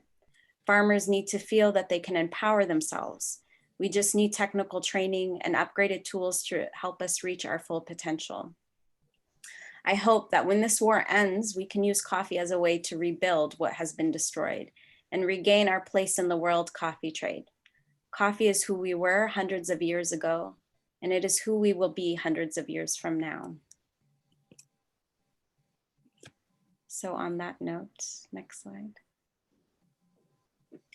Farmers need to feel that they can empower themselves. We just need technical training and upgraded tools to help us reach our full potential. I hope that when this war ends, we can use coffee as a way to rebuild what has been destroyed and regain our place in the world coffee trade. Coffee is who we were hundreds of years ago, and it is who we will be hundreds of years from now. So on that note, next slide.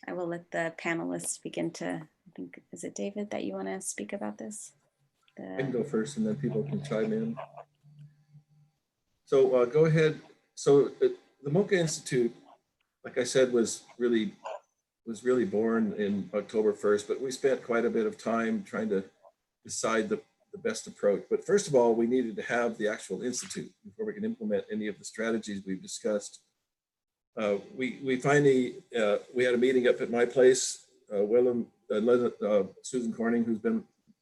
I will let the panelists begin to, I think, is it David that you want to speak about this? I can go first and then people can chime in. So go ahead. So the Mocha Institute, like I said, was really born in October 1st, but we spent quite a bit of time trying to decide the best approach. But first of all, we needed to have the actual institute before we can implement any of the strategies we've discussed. We finally, we had a meeting up at my place. Willem, Susan Corning, who's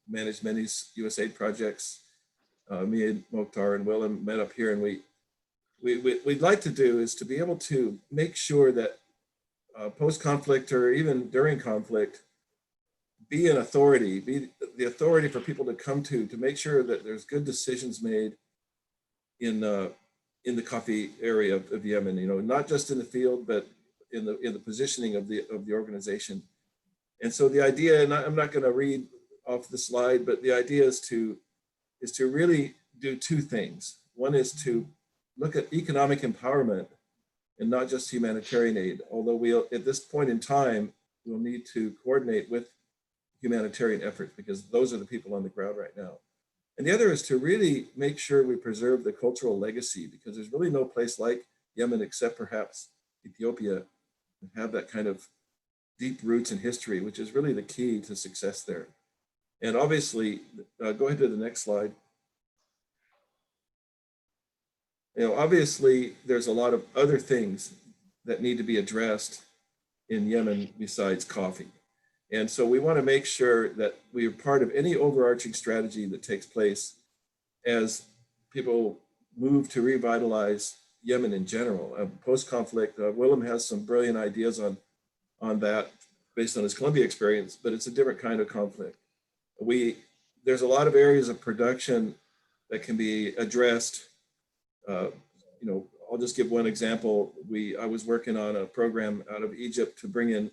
managed many USAID projects, me and Mokhtar and Willem met up here, and we'd like to do is to be able to make sure that post-conflict or even during conflict, be an authority, be the authority for people to come to make sure that there's good decisions made in the coffee area of Yemen. You know, not just in the field, but in the positioning of the organization. And so the idea, and I'm not going to read off the slide, but the idea is to really do two things. One is to look at economic empowerment and not just humanitarian aid, although we'll, at this point in time, we'll need to coordinate with humanitarian efforts because those are the people on the ground right now. And the other is to really make sure we preserve the cultural legacy because there's really no place like Yemen except perhaps Ethiopia and have that kind of deep roots in history, which is really the key to success there. And obviously, go ahead to the next slide. You know, obviously, there's a lot of other things that need to be addressed in Yemen besides coffee. And so we want to make sure that we are part of any overarching strategy that takes place as people move to revitalize Yemen in general. Post-conflict, Willem has some brilliant ideas on that. based on his Columbia experience, but it's a different kind of conflict. There's a lot of areas of production that can be addressed. I'll just give one example. I was working on a program out of Egypt to bring in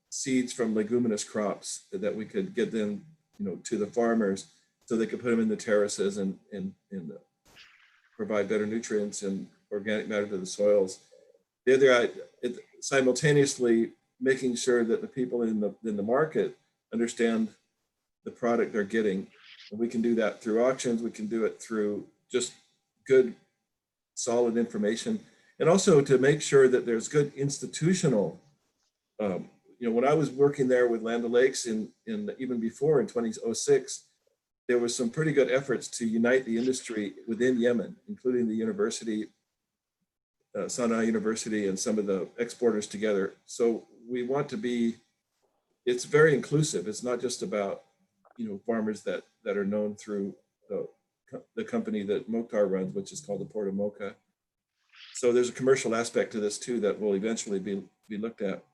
seeds from leguminous crops that we could get them, to the farmers so they could put them in the terraces and provide better nutrients and organic matter to the soils. The other, simultaneously making sure that the people in the market understand the product they're getting. And we can do that through auctions. We can do it through just good, solid information. And also to make sure that there's good institutional, when I was working there with Land O'Lakes in even before in 2006, there was some pretty good efforts to unite the industry within Yemen, including the university, Sana'a University, and some of the exporters together. So we want to be, it's very inclusive. It's not just about, farmers that are known through the company that Mokhtar runs, which is called the Port of Mocha. So there's a commercial aspect to this too that will eventually be looked at.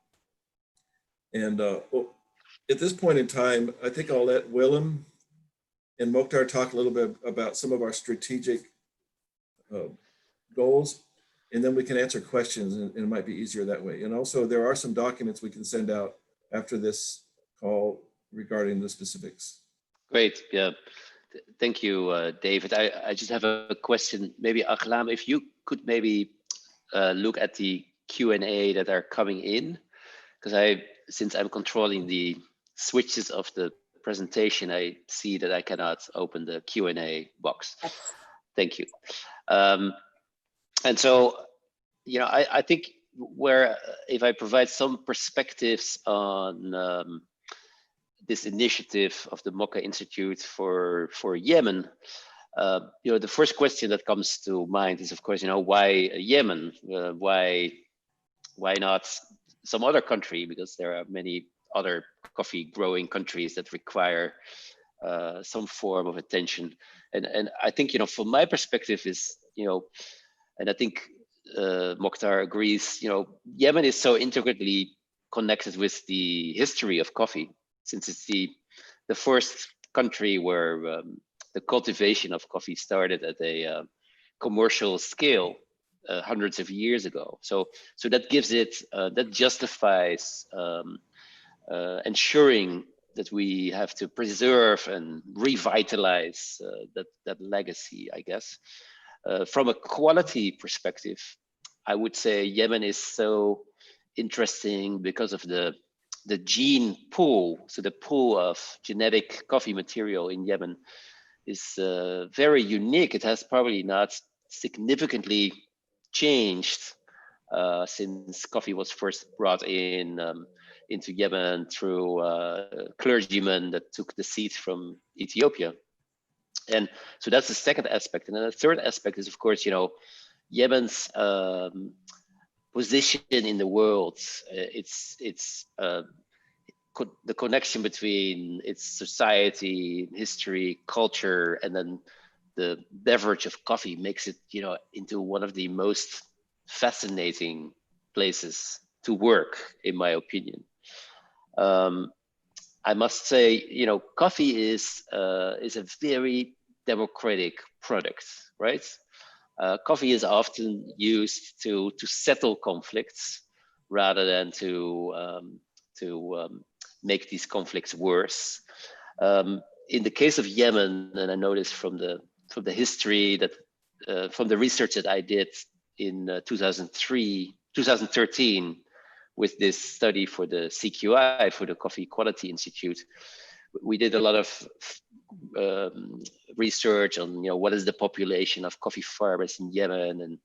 And at this point in time, I think I'll let Willem and Mokhtar talk a little bit about some of our strategic goals, and then we can answer questions, and it might be easier that way. And also there are some documents we can send out after this call regarding the specifics. Great, yeah. Thank you, David. I just have a question. Maybe Akhlam, if you could maybe look at the Q&A that are coming in, because since I'm controlling the switches of the presentation, I see that I cannot open the Q&A box. Thank you. And so, I think if I provide some perspectives on this initiative of the Mocha Institute for Yemen, the first question that comes to mind is, of course, why Yemen? Why not some other country? Because there are many other coffee growing countries that require some form of attention. And I think, from my perspective is, and I think Mokhtar agrees, Yemen is so intricately connected with the history of coffee, since it's the first country where the cultivation of coffee started at a commercial scale hundreds of years ago. So that gives it, that justifies ensuring that we have to preserve and revitalize that legacy, I guess. From a quality perspective, I would say Yemen is so interesting because of the gene pool. So the pool of genetic coffee material in Yemen is very unique. It has probably not significantly changed since coffee was first brought into Yemen through clergymen that took the seeds from Ethiopia. And so that's the second aspect. And then the third aspect is, of course, Yemen's position in the world. It's the connection between its society, history, culture, and then the beverage of coffee makes it, into one of the most fascinating places to work, in my opinion. I must say, coffee is a very democratic product, right? Coffee is often used to settle conflicts rather than to make these conflicts worse. In the case of Yemen, and I noticed from the history that from the research that I did in 2013 with this study for the CQI, for the Coffee Quality Institute, we did a lot of research on what is the population of coffee farmers in Yemen, and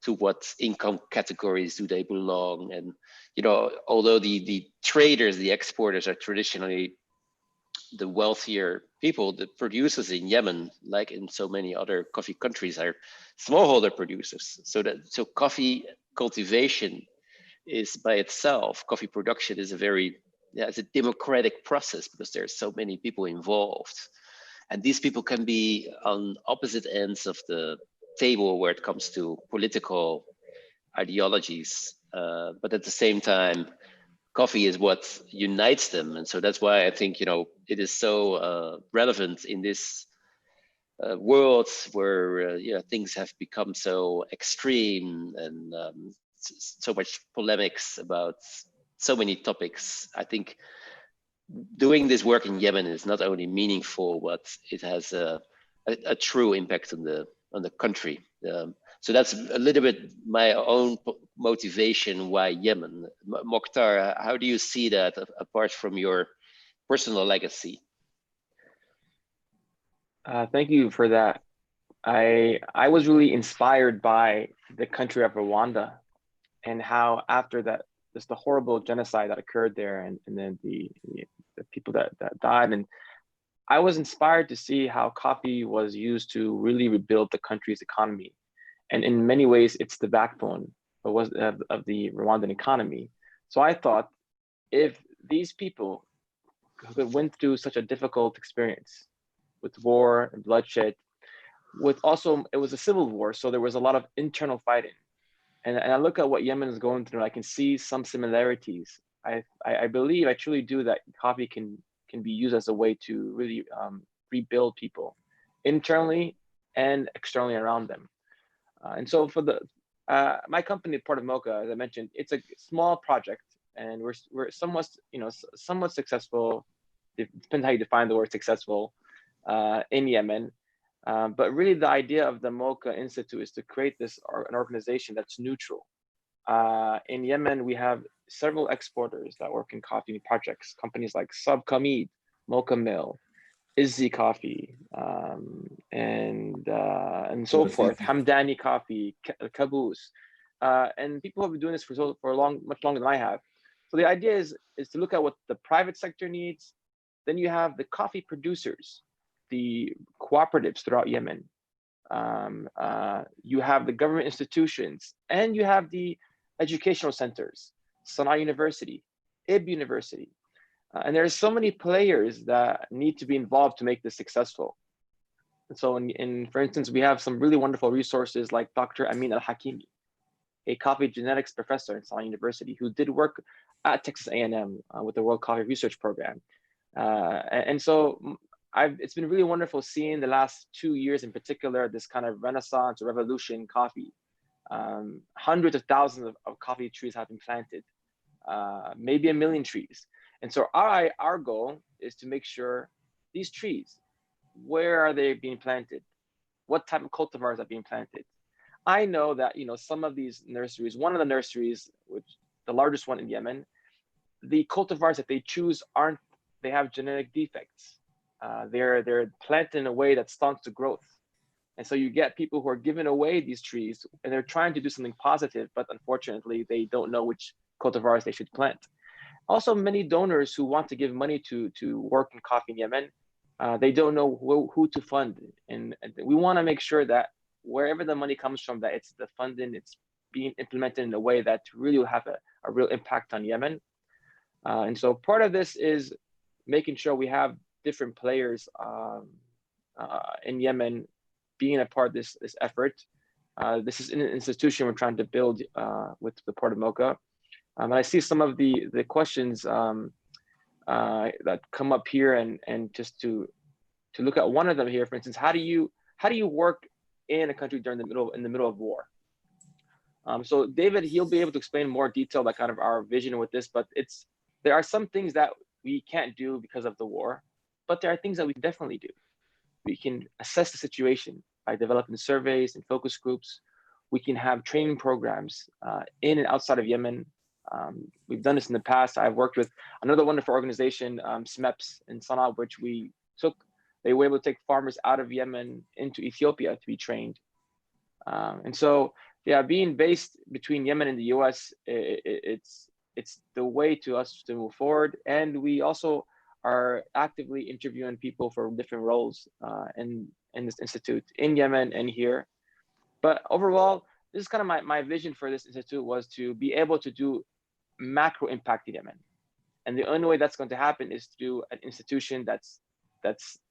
to what income categories do they belong. And although the traders, the exporters are traditionally the wealthier people, the producers in Yemen, like in so many other coffee countries, are smallholder producers. So coffee cultivation is by itself, coffee production is it's a democratic process because there's so many people involved. And these people can be on opposite ends of the table where it comes to political ideologies, but at the same time, coffee is what unites them, and so that's why I think it is so relevant in this world where things have become so extreme and so much polemics about so many topics. I think doing this work in Yemen is not only meaningful, but it has a true impact on the country. So that's a little bit my own motivation why Yemen. Mokhtar, how do you see that apart from your personal legacy? Thank you for that. I was really inspired by the country of Rwanda and how after that, just the horrible genocide that occurred there, and then the people that died, and I was inspired to see how coffee was used to really rebuild the country's economy, and in many ways, it's the backbone of the Rwandan economy. So I thought, if these people who went through such a difficult experience with war and bloodshed, with also it was a civil war, so there was a lot of internal fighting. And I look at what Yemen is going through, I can see some similarities. I believe, I truly do, that coffee can be used as a way to really rebuild people internally and externally around them. And so for my company, part of Mocha, as I mentioned, it's a small project, and we're somewhat successful. It depends how you define the word successful in Yemen. But really, the idea of the Mocha Institute is to create an organization that's neutral. In Yemen, we have several exporters that work in coffee projects, companies like Sub Kamid, Mocha Mill, Izzy Coffee, and so forth, Hamdani Coffee, Caboose, and people have been doing this for much longer than I have. So the idea is to look at what the private sector needs. Then you have the coffee producers, the cooperatives throughout Yemen. You have the government institutions, and you have the educational centers, Sana'a University, IB University. And there are so many players that need to be involved to make this successful. And so for instance, we have some really wonderful resources like Dr. Amin Al-Hakimi, a coffee genetics professor in Sana'a University who did work at Texas A&M with the World Coffee Research Program. And so it's been really wonderful seeing the last 2 years in particular, this kind of renaissance or revolution in coffee. Hundreds of thousands of coffee trees have been planted, maybe 1 million trees. And so our goal is to make sure these trees, where are they being planted? What type of cultivars are being planted? I know that some of these nurseries, one of the nurseries, which the largest one in Yemen, the cultivars that they choose they have genetic defects. They're planted in a way that stunts the growth. And so you get people who are giving away these trees and they're trying to do something positive, but unfortunately they don't know which cultivars they should plant. Also, many donors who want to give money to work in coffee in Yemen, they don't know who to fund. And we want to make sure that wherever the money comes from, that it's the funding, it's being implemented in a way that really will have a real impact on Yemen. And so part of this is making sure we have different players in Yemen being a part of this effort. This is an institution we're trying to build with the Port of Mocha. And I see some of the questions that come up here, and just to look at one of them here, for instance, how do you work in a country in the middle of war? So David, he'll be able to explain more detail about kind of our vision with this, but there are some things that we can't do because of the war, but there are things that we can definitely do. We can assess the situation by developing surveys and focus groups. We can have training programs in and outside of Yemen. We've done this in the past. I've worked with another wonderful organization, SMEPS in Sana'a, which they were able to take farmers out of Yemen into Ethiopia to be trained. And so, yeah, being based between Yemen and the US, it's the way to us to move forward. And we also are actively interviewing people for different roles in this institute in Yemen and here. But overall, this is kind of my vision for this institute, was to be able to do macro impact in Yemen. And the only way that's going to happen is through an institution that's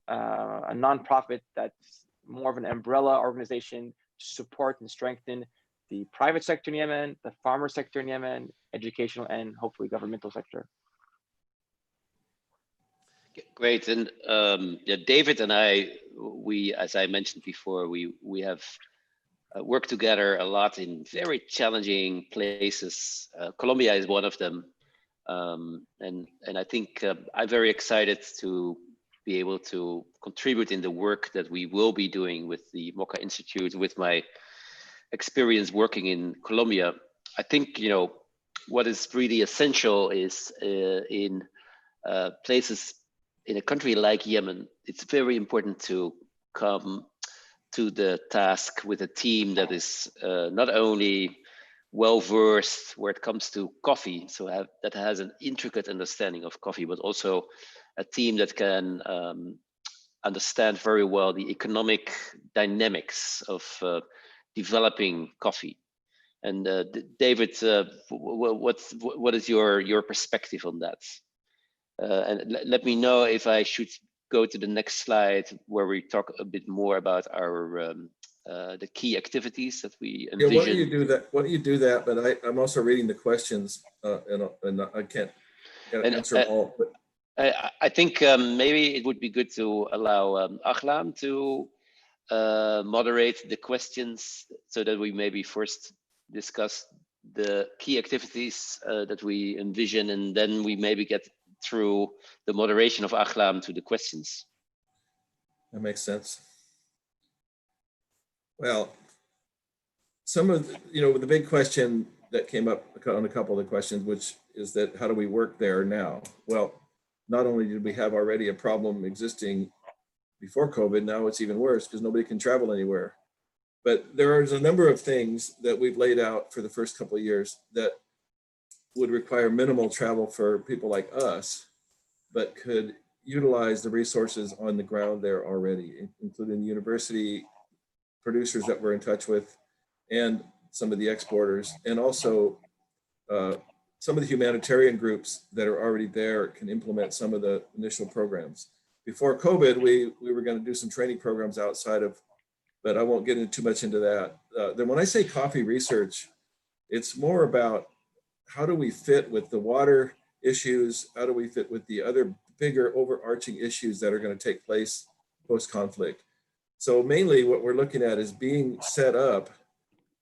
a nonprofit, that's more of an umbrella organization to support and strengthen the private sector in Yemen, the farmer sector in Yemen, educational, and hopefully governmental sector. Great. And yeah, David and I, as I mentioned before, we have worked together a lot in very challenging places. Colombia is one of them. And I think I'm very excited to be able to contribute in the work that we will be doing with the MOCA Institute, with my experience working in Colombia. I think, you know, what is really essential is in places in a country like Yemen, it's very important to come to the task with a team that is not only well versed where it comes to coffee, so that has an intricate understanding of coffee, but also a team that can understand very well the economic dynamics of developing coffee. And David, what is your perspective on that? And let me know if I should go to the next slide where we talk a bit more about our the key activities that we envision. Yeah, why don't you do that? Why don't you do that? But I'm also reading the questions, and I can't answer all. But I think maybe it would be good to allow Ahlam to moderate the questions so that we maybe first discuss the key activities that we envision, and then we maybe get through the moderation of Ahlam to the questions. that makes sense. Well, some of the big question that came up on a couple of the questions, which is that how do we work there now? Well, not only did we have already a problem existing before COVID, now it's even worse because nobody can travel anywhere. But there is a number of things that we've laid out for the first couple of years that would require minimal travel for people like us, but could utilize the resources on the ground there already, including the university producers that we're in touch with, and some of the exporters, and also some of the humanitarian groups that are already there can implement some of the initial programs. Before COVID, we were going to do some training programs outside of, but I won't get into too much into that. Then when I say coffee research, it's more about how do we fit with the water issues? How do we fit with the other bigger overarching issues that are going to take place post-conflict? So mainly what we're looking at is being set up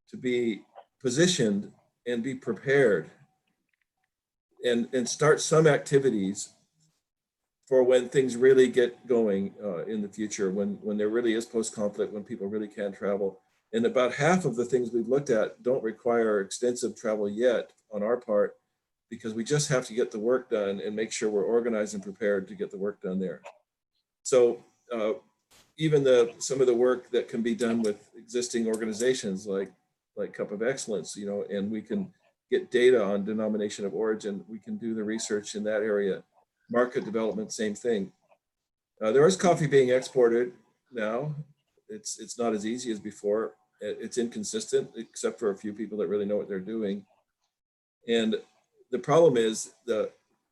to be positioned and be prepared and start some activities for when things really get going in the future, when there really is post-conflict, when people really can travel. And about half of the things we've looked at don't require extensive travel yet on our part, because we just have to get the work done and make sure we're organized and prepared to get the work done there. So even some of the work that can be done with existing organizations like Cup of Excellence, and we can get data on denomination of origin, we can do the research in that area. Market development, same thing. There is coffee being exported now. It's not as easy as before. It's inconsistent, except for a few people that really know what they're doing. And the problem is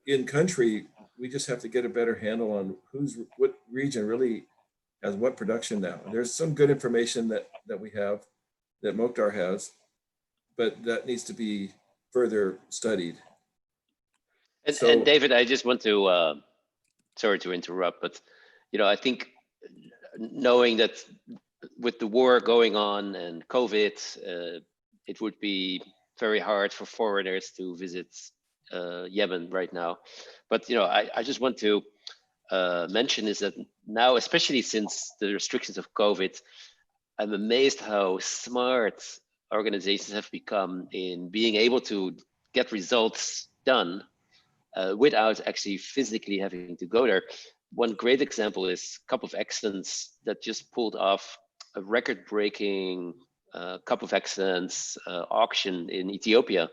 in country, we just have to get a better handle on what region really has what production now. There's some good information that we have, that Mokhtar has, but that needs to be further studied. And David, I just want to, sorry to interrupt, but I think knowing that with the war going on and COVID, it would be very hard for foreigners to visit Yemen right now. But I just want to mention is that now, especially since the restrictions of COVID, I'm amazed how smart organizations have become in being able to get results done without actually physically having to go there. One great example is Cup of Excellence that just pulled off a record-breaking Cup of Excellence auction in Ethiopia.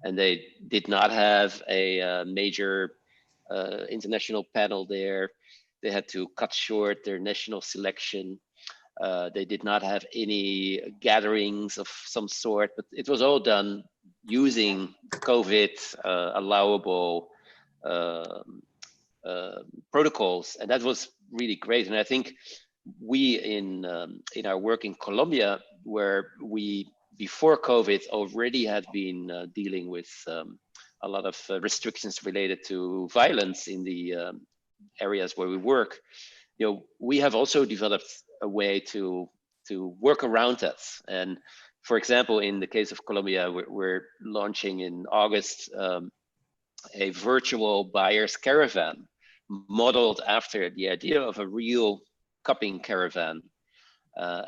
And they did not have a major international panel there. They had to cut short their national selection. They did not have any gatherings of some sort, but it was all done using COVID allowable protocols, and that was really great. And I think we in our work in Colombia, where we before COVID already had been dealing with a lot of restrictions related to violence in the areas where we work. We have also developed a way to work around that. And for example, in the case of Colombia, we're launching in August a virtual buyer's caravan modeled after the idea of a real cupping caravan,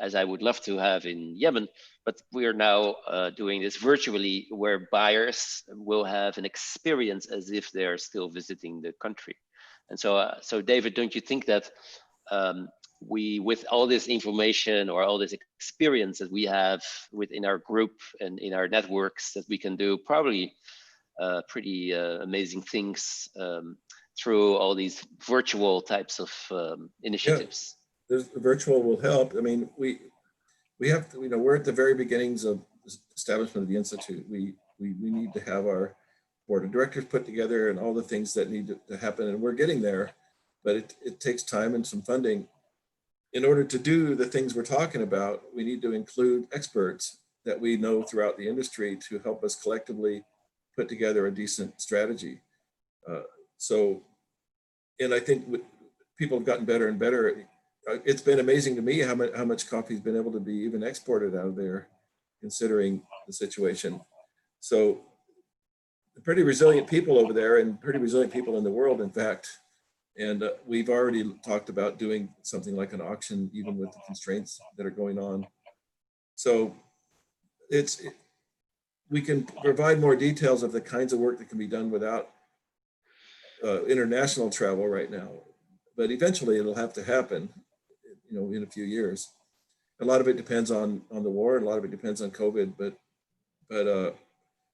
as I would love to have in Yemen. But we are now doing this virtually, where buyers will have an experience as if they're still visiting the country. And so, David, don't you think that we, with all this information or all this experience that we have within our group and in our networks, that we can do probably pretty amazing things through all these virtual types of initiatives? Yeah, the virtual will help. I mean, we have to, we're at the very beginnings of the establishment of the Institute. We need to have our board of directors put together and all the things that need to happen, and we're getting there, but it takes time and some funding. In order to do the things we're talking about, we need to include experts that we know throughout the industry to help us collectively put together a decent strategy. And I think people have gotten better and better. It's been amazing to me how much coffee has been able to be even exported out of there, considering the situation. So pretty resilient people over there, and pretty resilient people in the world, in fact. And we've already talked about doing something like an auction, even with the constraints that are going on. So we can provide more details of the kinds of work that can be done without international travel right now. But eventually it'll have to happen, in a few years. A lot of it depends on the war, and a lot of it depends on COVID, but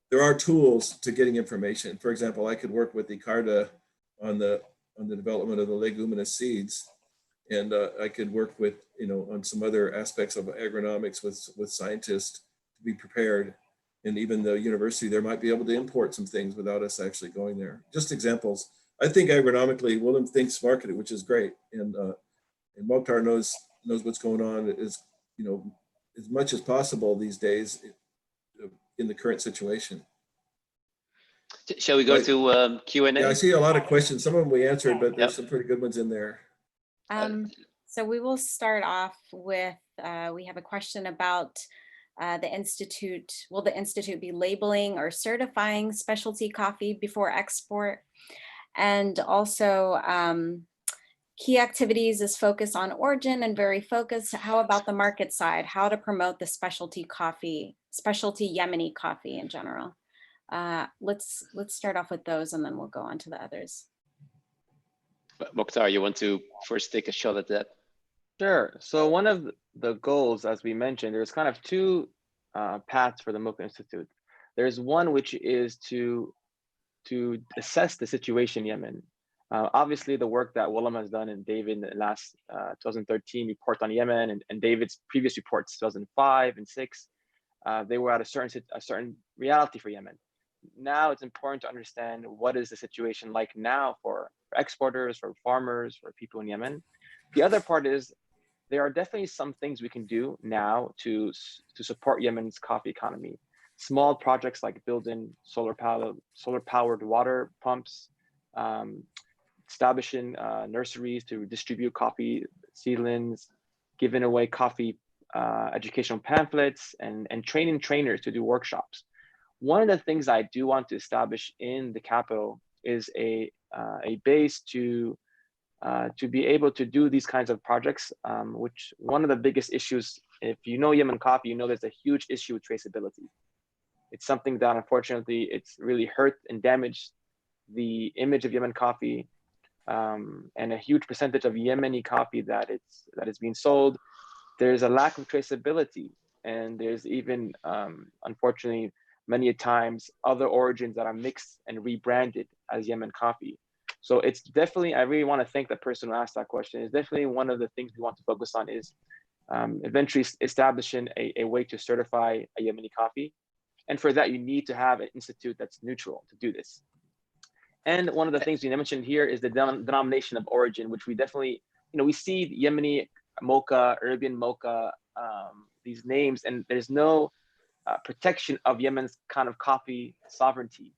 there are tools to getting information. For example, I could work with ICARDA on the development of the leguminous seeds, and I could work with, on some other aspects of agronomics with scientists to be prepared. And even the university there might be able to import some things without us actually going there. Just examples. I think agronomically, Willem thinks marketing, which is great, and Mokhtar knows what's going on as much as possible these days in the current situation. Shall we go to Q&A? Yeah, I see a lot of questions. Some of them we answered, but there's some pretty good ones in there. So we will start off with, we have a question about the Institute. Will the Institute be labeling or certifying specialty coffee before export? And also, key activities is focused on origin and very focused. How about the market side? How to promote the specialty Yemeni coffee in general? Let's start off with those, and then we'll go on to the others. Mokhtar, you want to first take a shot at that? Sure. So one of the goals, as we mentioned, there's kind of two paths for the Mocha Institute. There's one which is to assess the situation in Yemen. Obviously, the work that Willem has done and David in the last 2013 report on Yemen, and David's previous reports, 2005 and 6, they were at a certain reality for Yemen. Now it's important to understand what is the situation like now for exporters, for farmers, for people in Yemen. The other part is there are definitely some things we can do now to support Yemen's coffee economy. Small projects like building solar-powered water pumps, establishing nurseries to distribute coffee seedlings, giving away coffee educational pamphlets, and training trainers to do workshops. One of the things I do want to establish in the capital is a base to be able to do these kinds of projects, which one of the biggest issues, if you know Yemen coffee, you know there's a huge issue with traceability. It's something that unfortunately it's really hurt and damaged the image of Yemen coffee, and a huge percentage of Yemeni coffee that is being sold. There's a lack of traceability, and there's even unfortunately many times other origins that are mixed and rebranded as Yemen coffee. So it's definitely, I really want to thank the person who asked that question. It's definitely one of the things we want to focus on is eventually establishing a way to certify a Yemeni coffee. And for that, you need to have an institute that's neutral to do this. And one of the things we mentioned here is the denomination of origin, which we definitely, we see Yemeni mocha, Arabian mocha, these names, and there's no protection of Yemen's kind of coffee sovereignty.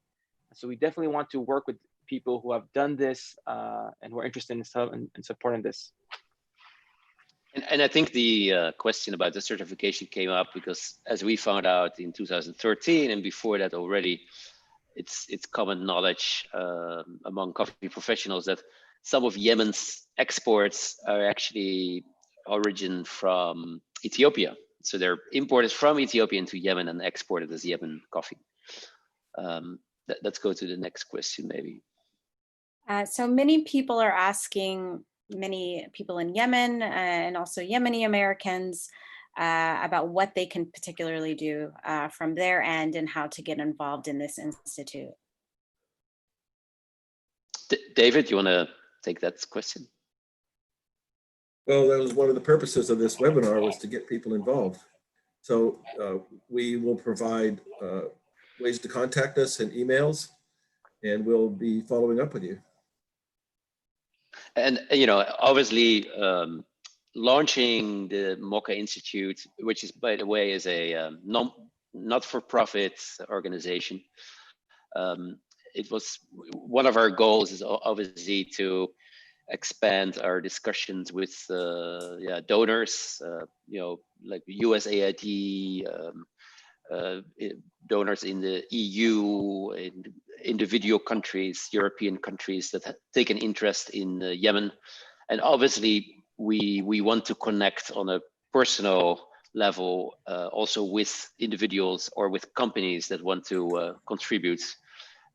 So we definitely want to work with people who have done this and who are interested in supporting this. And I think the question about the certification came up because, as we found out in 2013 and before that already, it's common knowledge among coffee professionals that some of Yemen's exports are actually origin from Ethiopia. So they're imported from Ethiopia into Yemen and exported as Yemen coffee. Let's go to the next question, maybe. So many people are asking, many people in Yemen and also Yemeni Americans, about what they can particularly do from their end and how to get involved in this institute. David, you want to take that question? Well, that was one of the purposes of this webinar, was to get people involved. So we will provide ways to contact us and emails, and we'll be following up with you. And, you know, obviously, launching the Mocha Institute, which is, by the way, is a not-for-profit organization. It was one of our goals is obviously to expand our discussions with donors, you know, like USAID, donors in the EU, in individual countries, European countries that have taken interest in Yemen. And obviously, we want to connect on a personal level, also with individuals or with companies that want to contribute.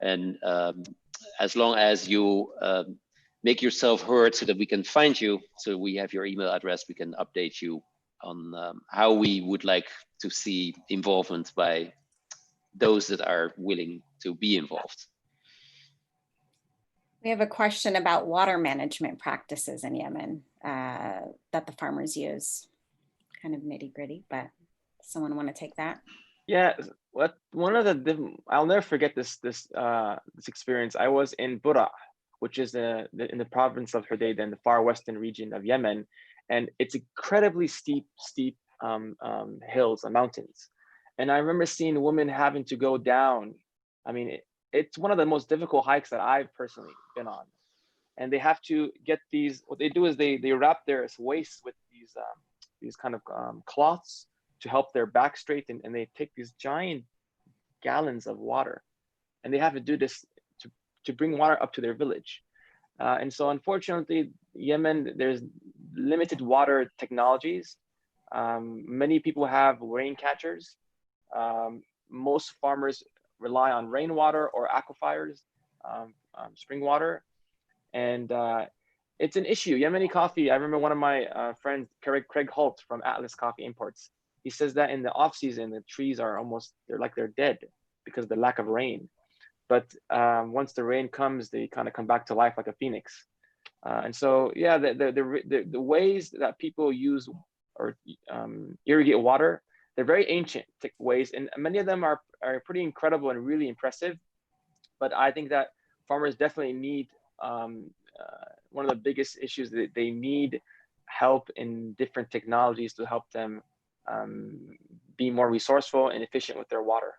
And as long as you make yourself heard so that we can find you, so we have your email address, we can update you on how we would like to see involvement by those that are willing to be involved. We have a question about water management practices in Yemen that the farmers use. Kind of nitty gritty, but someone want to take that? Yeah, one of the I'll never forget this experience. I was in Bura, which is in the province of Hodeidah in the far western region of Yemen, and it's incredibly steep hills and mountains. And I remember seeing women having to go down. I mean, it's one of the most difficult hikes that I've personally been on. And they have to get these. What they do is they wrap their waist with these kind of cloths to help their back straight, and they take these giant gallons of water, and they have to do this to bring water up to their village. And so unfortunately, Yemen, there's limited water technologies. Many people have rain catchers. Most farmers rely on rainwater or aquifers, spring water. And it's an issue. Yemeni coffee, I remember one of my friends, Craig Holt from Atlas Coffee Imports, he says that in the off season, the trees are they're dead because of the lack of rain. But once the rain comes, they kind of come back to life like a phoenix. And so, yeah, the ways that people use or irrigate water, they're very ancient ways, and many of them are pretty incredible and really impressive. But I think that farmers definitely need one of the biggest issues that they need help in different technologies to help them be more resourceful and efficient with their water.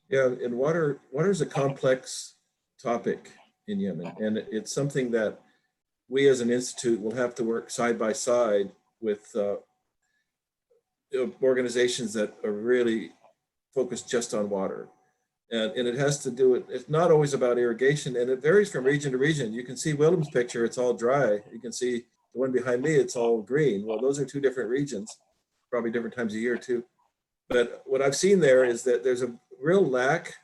Yeah, and water is a complex topic in Yemen, and it's something that we as an institute will have to work side by side with organizations that are really focused just on water. And it has to do with, it's not always about irrigation, and it varies from region to region. You can see Willem's picture, it's all dry. You can see the one behind me, it's all green. Well, those are two different regions, probably different times a year too. But what I've seen there is that there's a real lack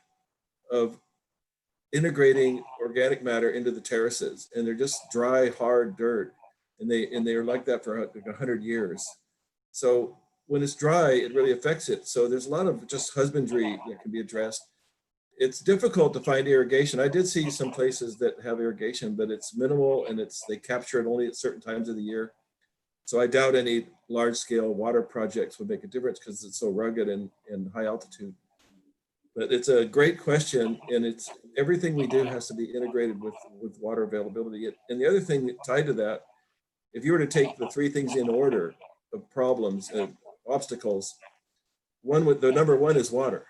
of integrating organic matter into the terraces, and they're just dry, hard dirt. And they're like that for like 100 years. So when it's dry, it really affects it. So there's a lot of just husbandry that can be addressed. It's difficult to find irrigation. I did see some places that have irrigation, but it's minimal, and they capture it only at certain times of the year. So I doubt any large scale water projects would make a difference because it's so rugged and high altitude. But it's a great question, and it's everything we do has to be integrated with water availability. And the other thing tied to that, if you were to take the three things in order of problems and obstacles, the number one is water.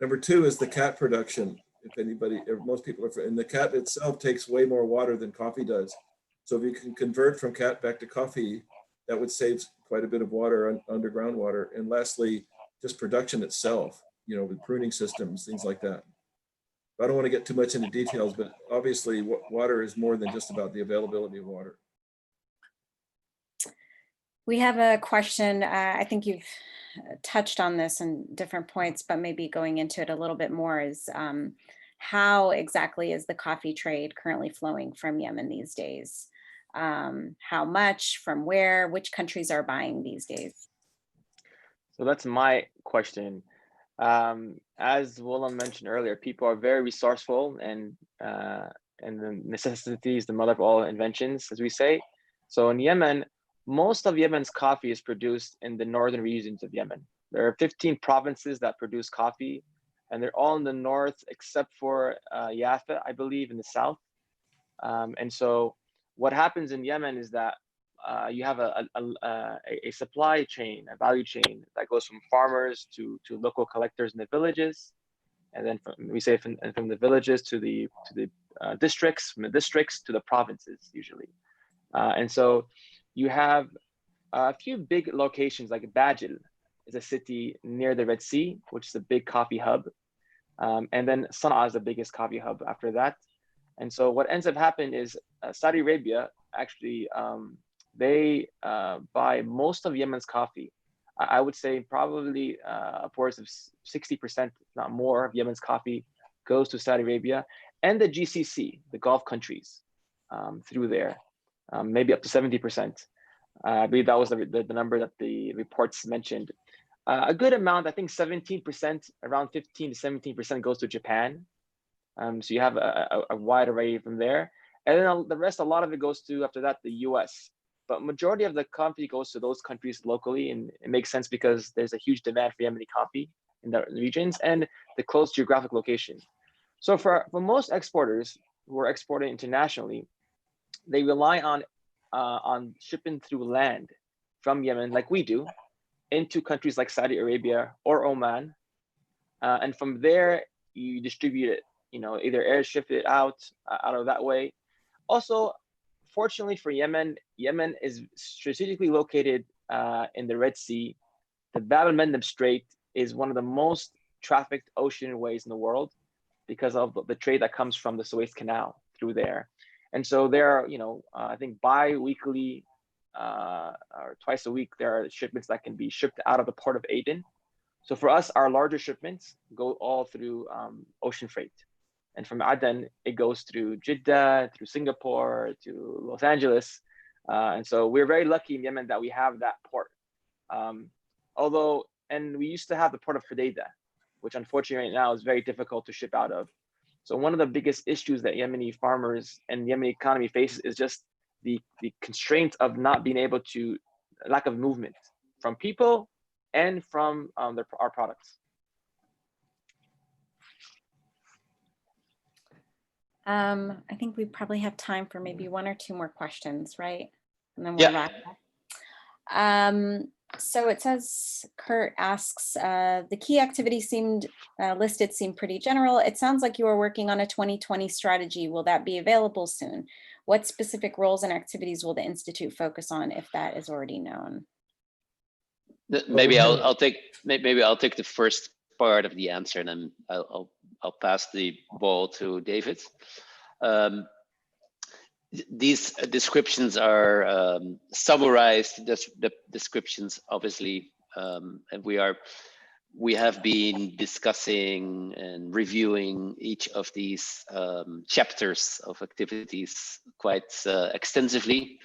Number two is the cat production. If most people are, and the cat itself takes way more water than coffee does. So if you can convert from cat back to coffee, that would save quite a bit of water, underground water. And lastly, just production itself, with pruning systems, things like that. I don't want to get too much into details, but obviously water is more than just about the availability of water. We have a question. I think you've touched on this in different points, but maybe going into it a little bit more is how exactly is the coffee trade currently flowing from Yemen these days? How much, from where, which countries are buying these days? So that's my question. As Willem mentioned earlier, people are very resourceful, and the necessity is the mother of all inventions, as we say. So in Yemen, most of Yemen's coffee is produced in the northern regions of Yemen. There are 15 provinces that produce coffee, and they're all in the north except for Yafa, I believe, in the south. And so what happens in Yemen is that you have a supply chain, a value chain that goes from farmers to local collectors in the villages, and then from the villages to the districts, from the districts to the provinces usually. And so you have a few big locations like Bajil is a city near the Red Sea, which is a big coffee hub, and then Sana'a is the biggest coffee hub after that. And so what ends up happening is Saudi Arabia actually they buy most of Yemen's coffee. I would say probably upwards of 60%, if not more, of Yemen's coffee goes to Saudi Arabia and the GCC, the Gulf countries, through there, maybe up to 70%. I believe that was the number that the reports mentioned. A good amount, I think 17%, around 15 to 17% goes to Japan. So you have a wide array from there. And then the rest, a lot of it goes to, after that, the US. But majority of the coffee goes to those countries locally, and it makes sense because there's a huge demand for Yemeni coffee in the regions and the close geographic location. So for most exporters who are exporting internationally, they rely on shipping through land from Yemen, like we do, into countries like Saudi Arabia or Oman, and from there you distribute it. Either airship it out of that way. Also, fortunately for Yemen, Yemen is strategically located in the Red Sea. The Bab el-Mandeb Strait is one of the most trafficked ocean ways in the world because of the trade that comes from the Suez Canal through there. And so there are, I think bi-weekly or twice a week, there are shipments that can be shipped out of the port of Aden. So for us, our larger shipments go all through ocean freight. And from Aden, it goes through Jeddah, through Singapore, to Los Angeles. And so we're very lucky in Yemen that we have that port. And we used to have the port of Hodeidah, which unfortunately right now is very difficult to ship out of. So one of the biggest issues that Yemeni farmers and the Yemeni economy faces is just the constraint of not being able to, lack of movement from people and from our products. I think we probably have time for maybe one or two more questions, right? And then we'll wrap up. So it says, Kurt asks, the key activities listed seem pretty general. It sounds like you are working on a 2020 strategy. Will that be available soon? What specific roles and activities will the Institute focus on if that is already known? Maybe I'll take the first part of the answer, and then I'll pass the ball to David. These descriptions are summarized descriptions, obviously, and we have been discussing and reviewing each of these chapters of activities quite extensively.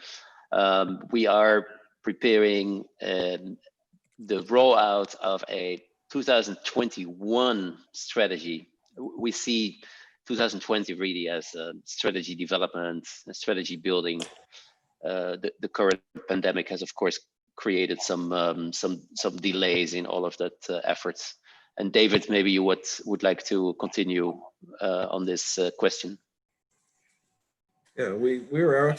We are preparing the rollout of a 2021 strategy. We see 2020 really as a strategy development, a strategy building. The current pandemic has, of course, created some delays in all of that efforts. And David, maybe you would like to continue on this question. Yeah, we were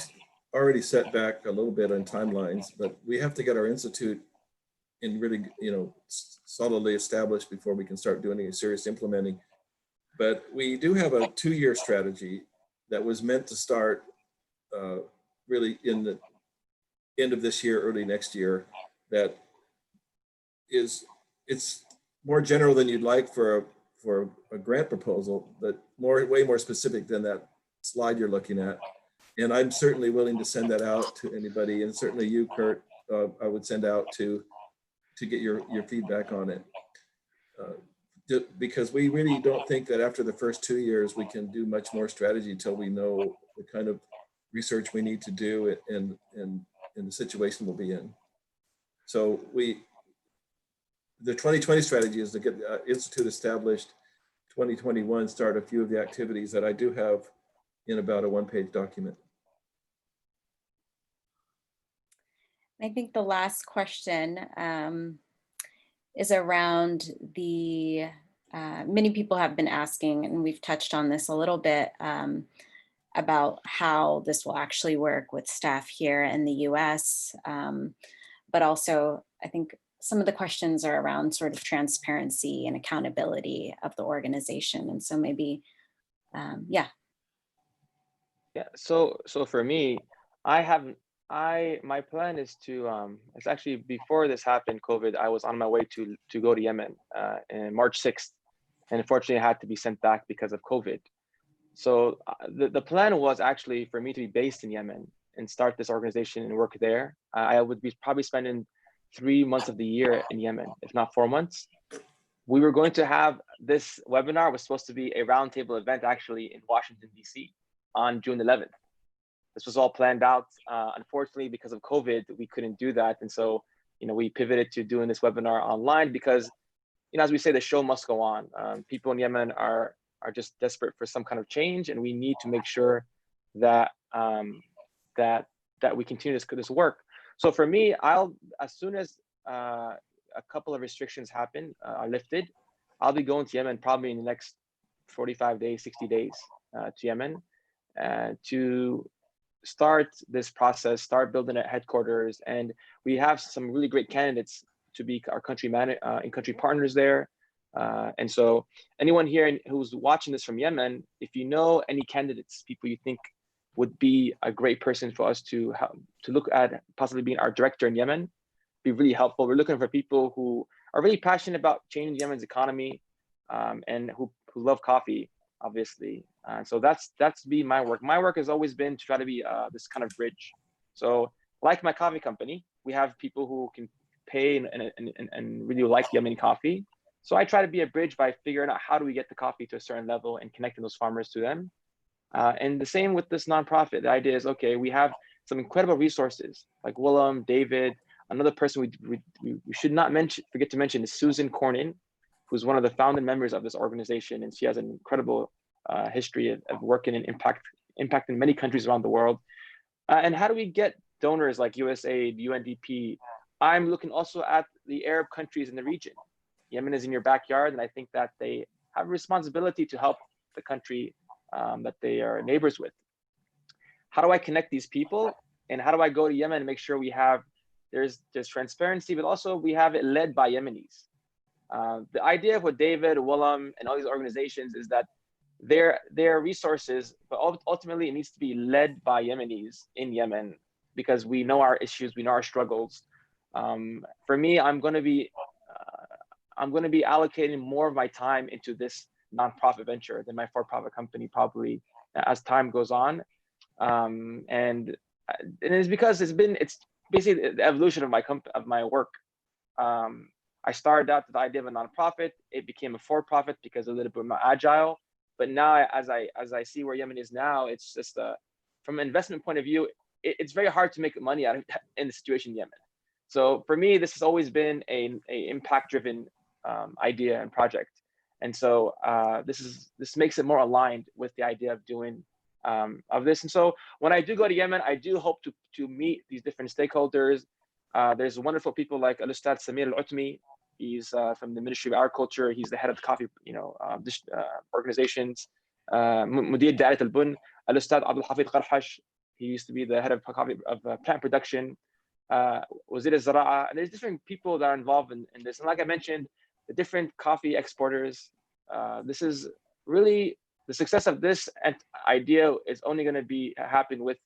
already set back a little bit on timelines, but we have to get our institute and really, solidly established before we can start doing any serious implementing. But we do have a 2-year strategy that was meant to start really in the end of this year, early next year. That it's more general than you'd like for a grant proposal, but way more specific than that slide you're looking at. And I'm certainly willing to send that out to anybody, and certainly you, Kurt, I would send out to get your feedback on it. Because we really don't think that after the first 2 years, we can do much more strategy until we know the kind of research we need to do and the situation we'll be in. So the 2020 strategy is to get the Institute established. 2021, start a few of the activities that I do have in about a 1-page document. I think the last question is around the, many people have been asking, and we've touched on this a little bit, about how this will actually work with staff here in the US. But also, I think some of the questions are around sort of transparency and accountability of the organization. And so maybe, yeah. Yeah, so for me, my plan is to, it's actually before this happened, COVID, I was on my way to go to Yemen in March 6th. And unfortunately I had to be sent back because of COVID. So the plan was actually for me to be based in Yemen and start this organization and work there. I would be probably spending 3 months of the year in Yemen, if not 4 months. We were going to have this webinar, was supposed to be a roundtable event actually in Washington, DC on June 11th. This was all planned out. Unfortunately, because of COVID, we couldn't do that. And so, we pivoted to doing this webinar online because, as we say, the show must go on. People in Yemen are just desperate for some kind of change, and we need to make sure that that we continue this work. So for me, as soon as a couple of restrictions happen, are lifted, I'll be going to Yemen probably in the next 45 days, 60 days to Yemen to start this process, start building a headquarters. And we have some really great candidates to be our country partners there. And so anyone here who's watching this from Yemen, if you know any candidates, people you think would be a great person for us to look at possibly being our director in Yemen, be really helpful. We're looking for people who are really passionate about changing Yemen's economy and who love coffee, obviously. So that's be my work. My work has always been to try to be this kind of bridge. So like my coffee company, we have people who can pay and really like Yemeni coffee. So I try to be a bridge by figuring out how do we get the coffee to a certain level and connecting those farmers to them. And the same with this nonprofit. The idea is, okay, we have some incredible resources like Willem, David. Another person we should not forget to mention is Susan Cornyn, who's one of the founding members of this organization, and she has an incredible history of working in impacting many countries around the world. And how do we get donors like USAID, UNDP? I'm looking also at the Arab countries in the region. Yemen is in your backyard, and I think that they have a responsibility to help the country that they are neighbors with. How do I connect these people? And how do I go to Yemen and make sure there's transparency, but also we have it led by Yemenis? The idea of what David, Willem, and all these organizations is that their resources, but ultimately it needs to be led by Yemenis in Yemen because we know our issues, we know our struggles. For me, I'm going to be allocating more of my time into this nonprofit venture than my for-profit company probably as time goes on. And it's because it's basically the evolution of my work. I started out with the idea of a nonprofit. It became a for-profit because a little bit more agile. But now, as I see where Yemen is now, it's just from an investment point of view, it's very hard to make money in the situation in Yemen. So for me, this has always been a impact-driven idea and project, and so this makes it more aligned with the idea of doing of this. And so when I do go to Yemen, I do hope to meet these different stakeholders. There's wonderful people like Al-Ustad Samir Al-Utmi. He's from the Ministry of Agriculture. He's the head of the coffee, organizations. Mudir Da'irat Al-Bun, Al-Ustad Abdul Hafid Qarhash. He used to be the head of coffee plant production. Wazir al-Zara'a, and there's different people that are involved in this. And like I mentioned, the different coffee exporters, this is really, the success of this idea is only going to happen with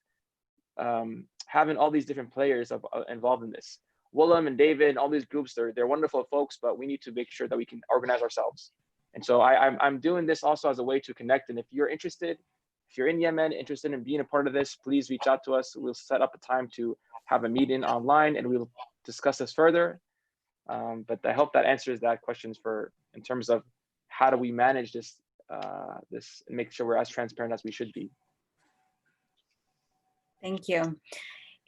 having all these different players involved in this. Willem and David and all these groups, they're wonderful folks, but we need to make sure that we can organize ourselves. And so I'm doing this also as a way to connect. And if you're interested, if you're in Yemen, interested in being a part of this, please reach out to us. We'll set up a time to have a meeting online and we'll discuss this further. But I hope that answers that questions in terms of how do we manage this, and make sure we're as transparent as we should be. Thank you.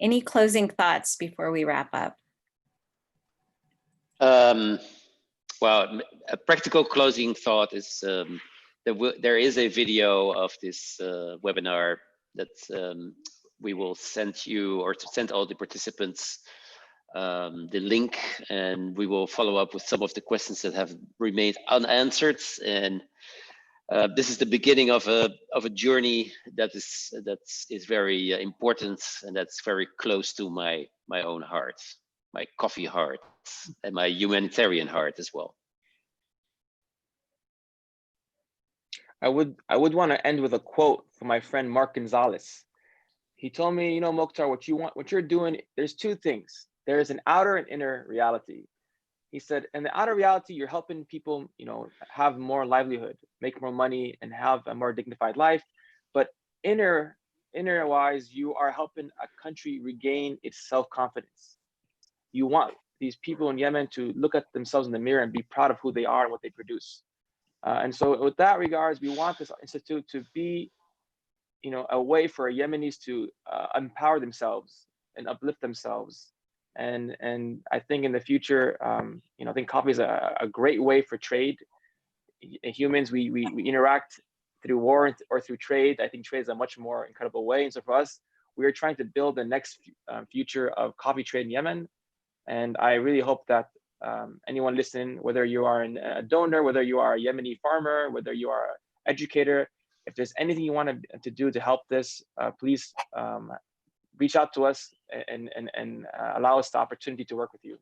Any closing thoughts before we wrap up? Well, a practical closing thought is there is a video of this webinar that we will send you, or to send all the participants, the link, and we will follow up with some of the questions that have remained unanswered. And this is the beginning of a journey that is very important, and that's very close to my own heart, my coffee heart, and my humanitarian heart as well. I would want to end with a quote from my friend Mark Gonzalez. He told me, you know, Mokhtar, what you're doing, there's two things. There is an outer and inner reality. He said, in the outer reality, you're helping people, you know, have more livelihood, make more money, and have a more dignified life. But inner wise, you are helping a country regain its self-confidence. You want these people in Yemen to look at themselves in the mirror and be proud of who they are and what they produce. And so with that regards, we want this institute to be, you know, a way for Yemenis to empower themselves and uplift themselves. And I think in the future, you know, I think coffee is a great way for trade. Humans, we interact through war or through trade. I think trade is a much more incredible way. And so for us, we are trying to build the next future of coffee trade in Yemen. And I really hope that anyone listening, whether you are a donor, whether you are a Yemeni farmer, whether you are an educator, if there's anything you want to do to help this, please reach out to us and allow us the opportunity to work with you.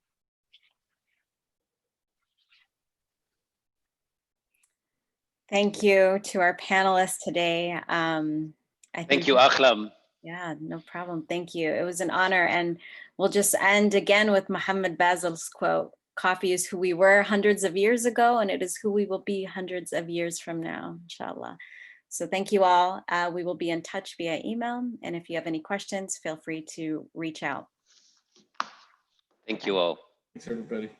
Thank you to our panelists today. Thank you, Aklam. Yeah, no problem. Thank you. It was an honor. And we'll just end again with Muhammad Basil's quote: "Coffee is who we were hundreds of years ago, and it is who we will be hundreds of years from now, inshallah." So thank you all. We will be in touch via email. And if you have any questions, feel free to reach out. Thank you all. Thanks, everybody.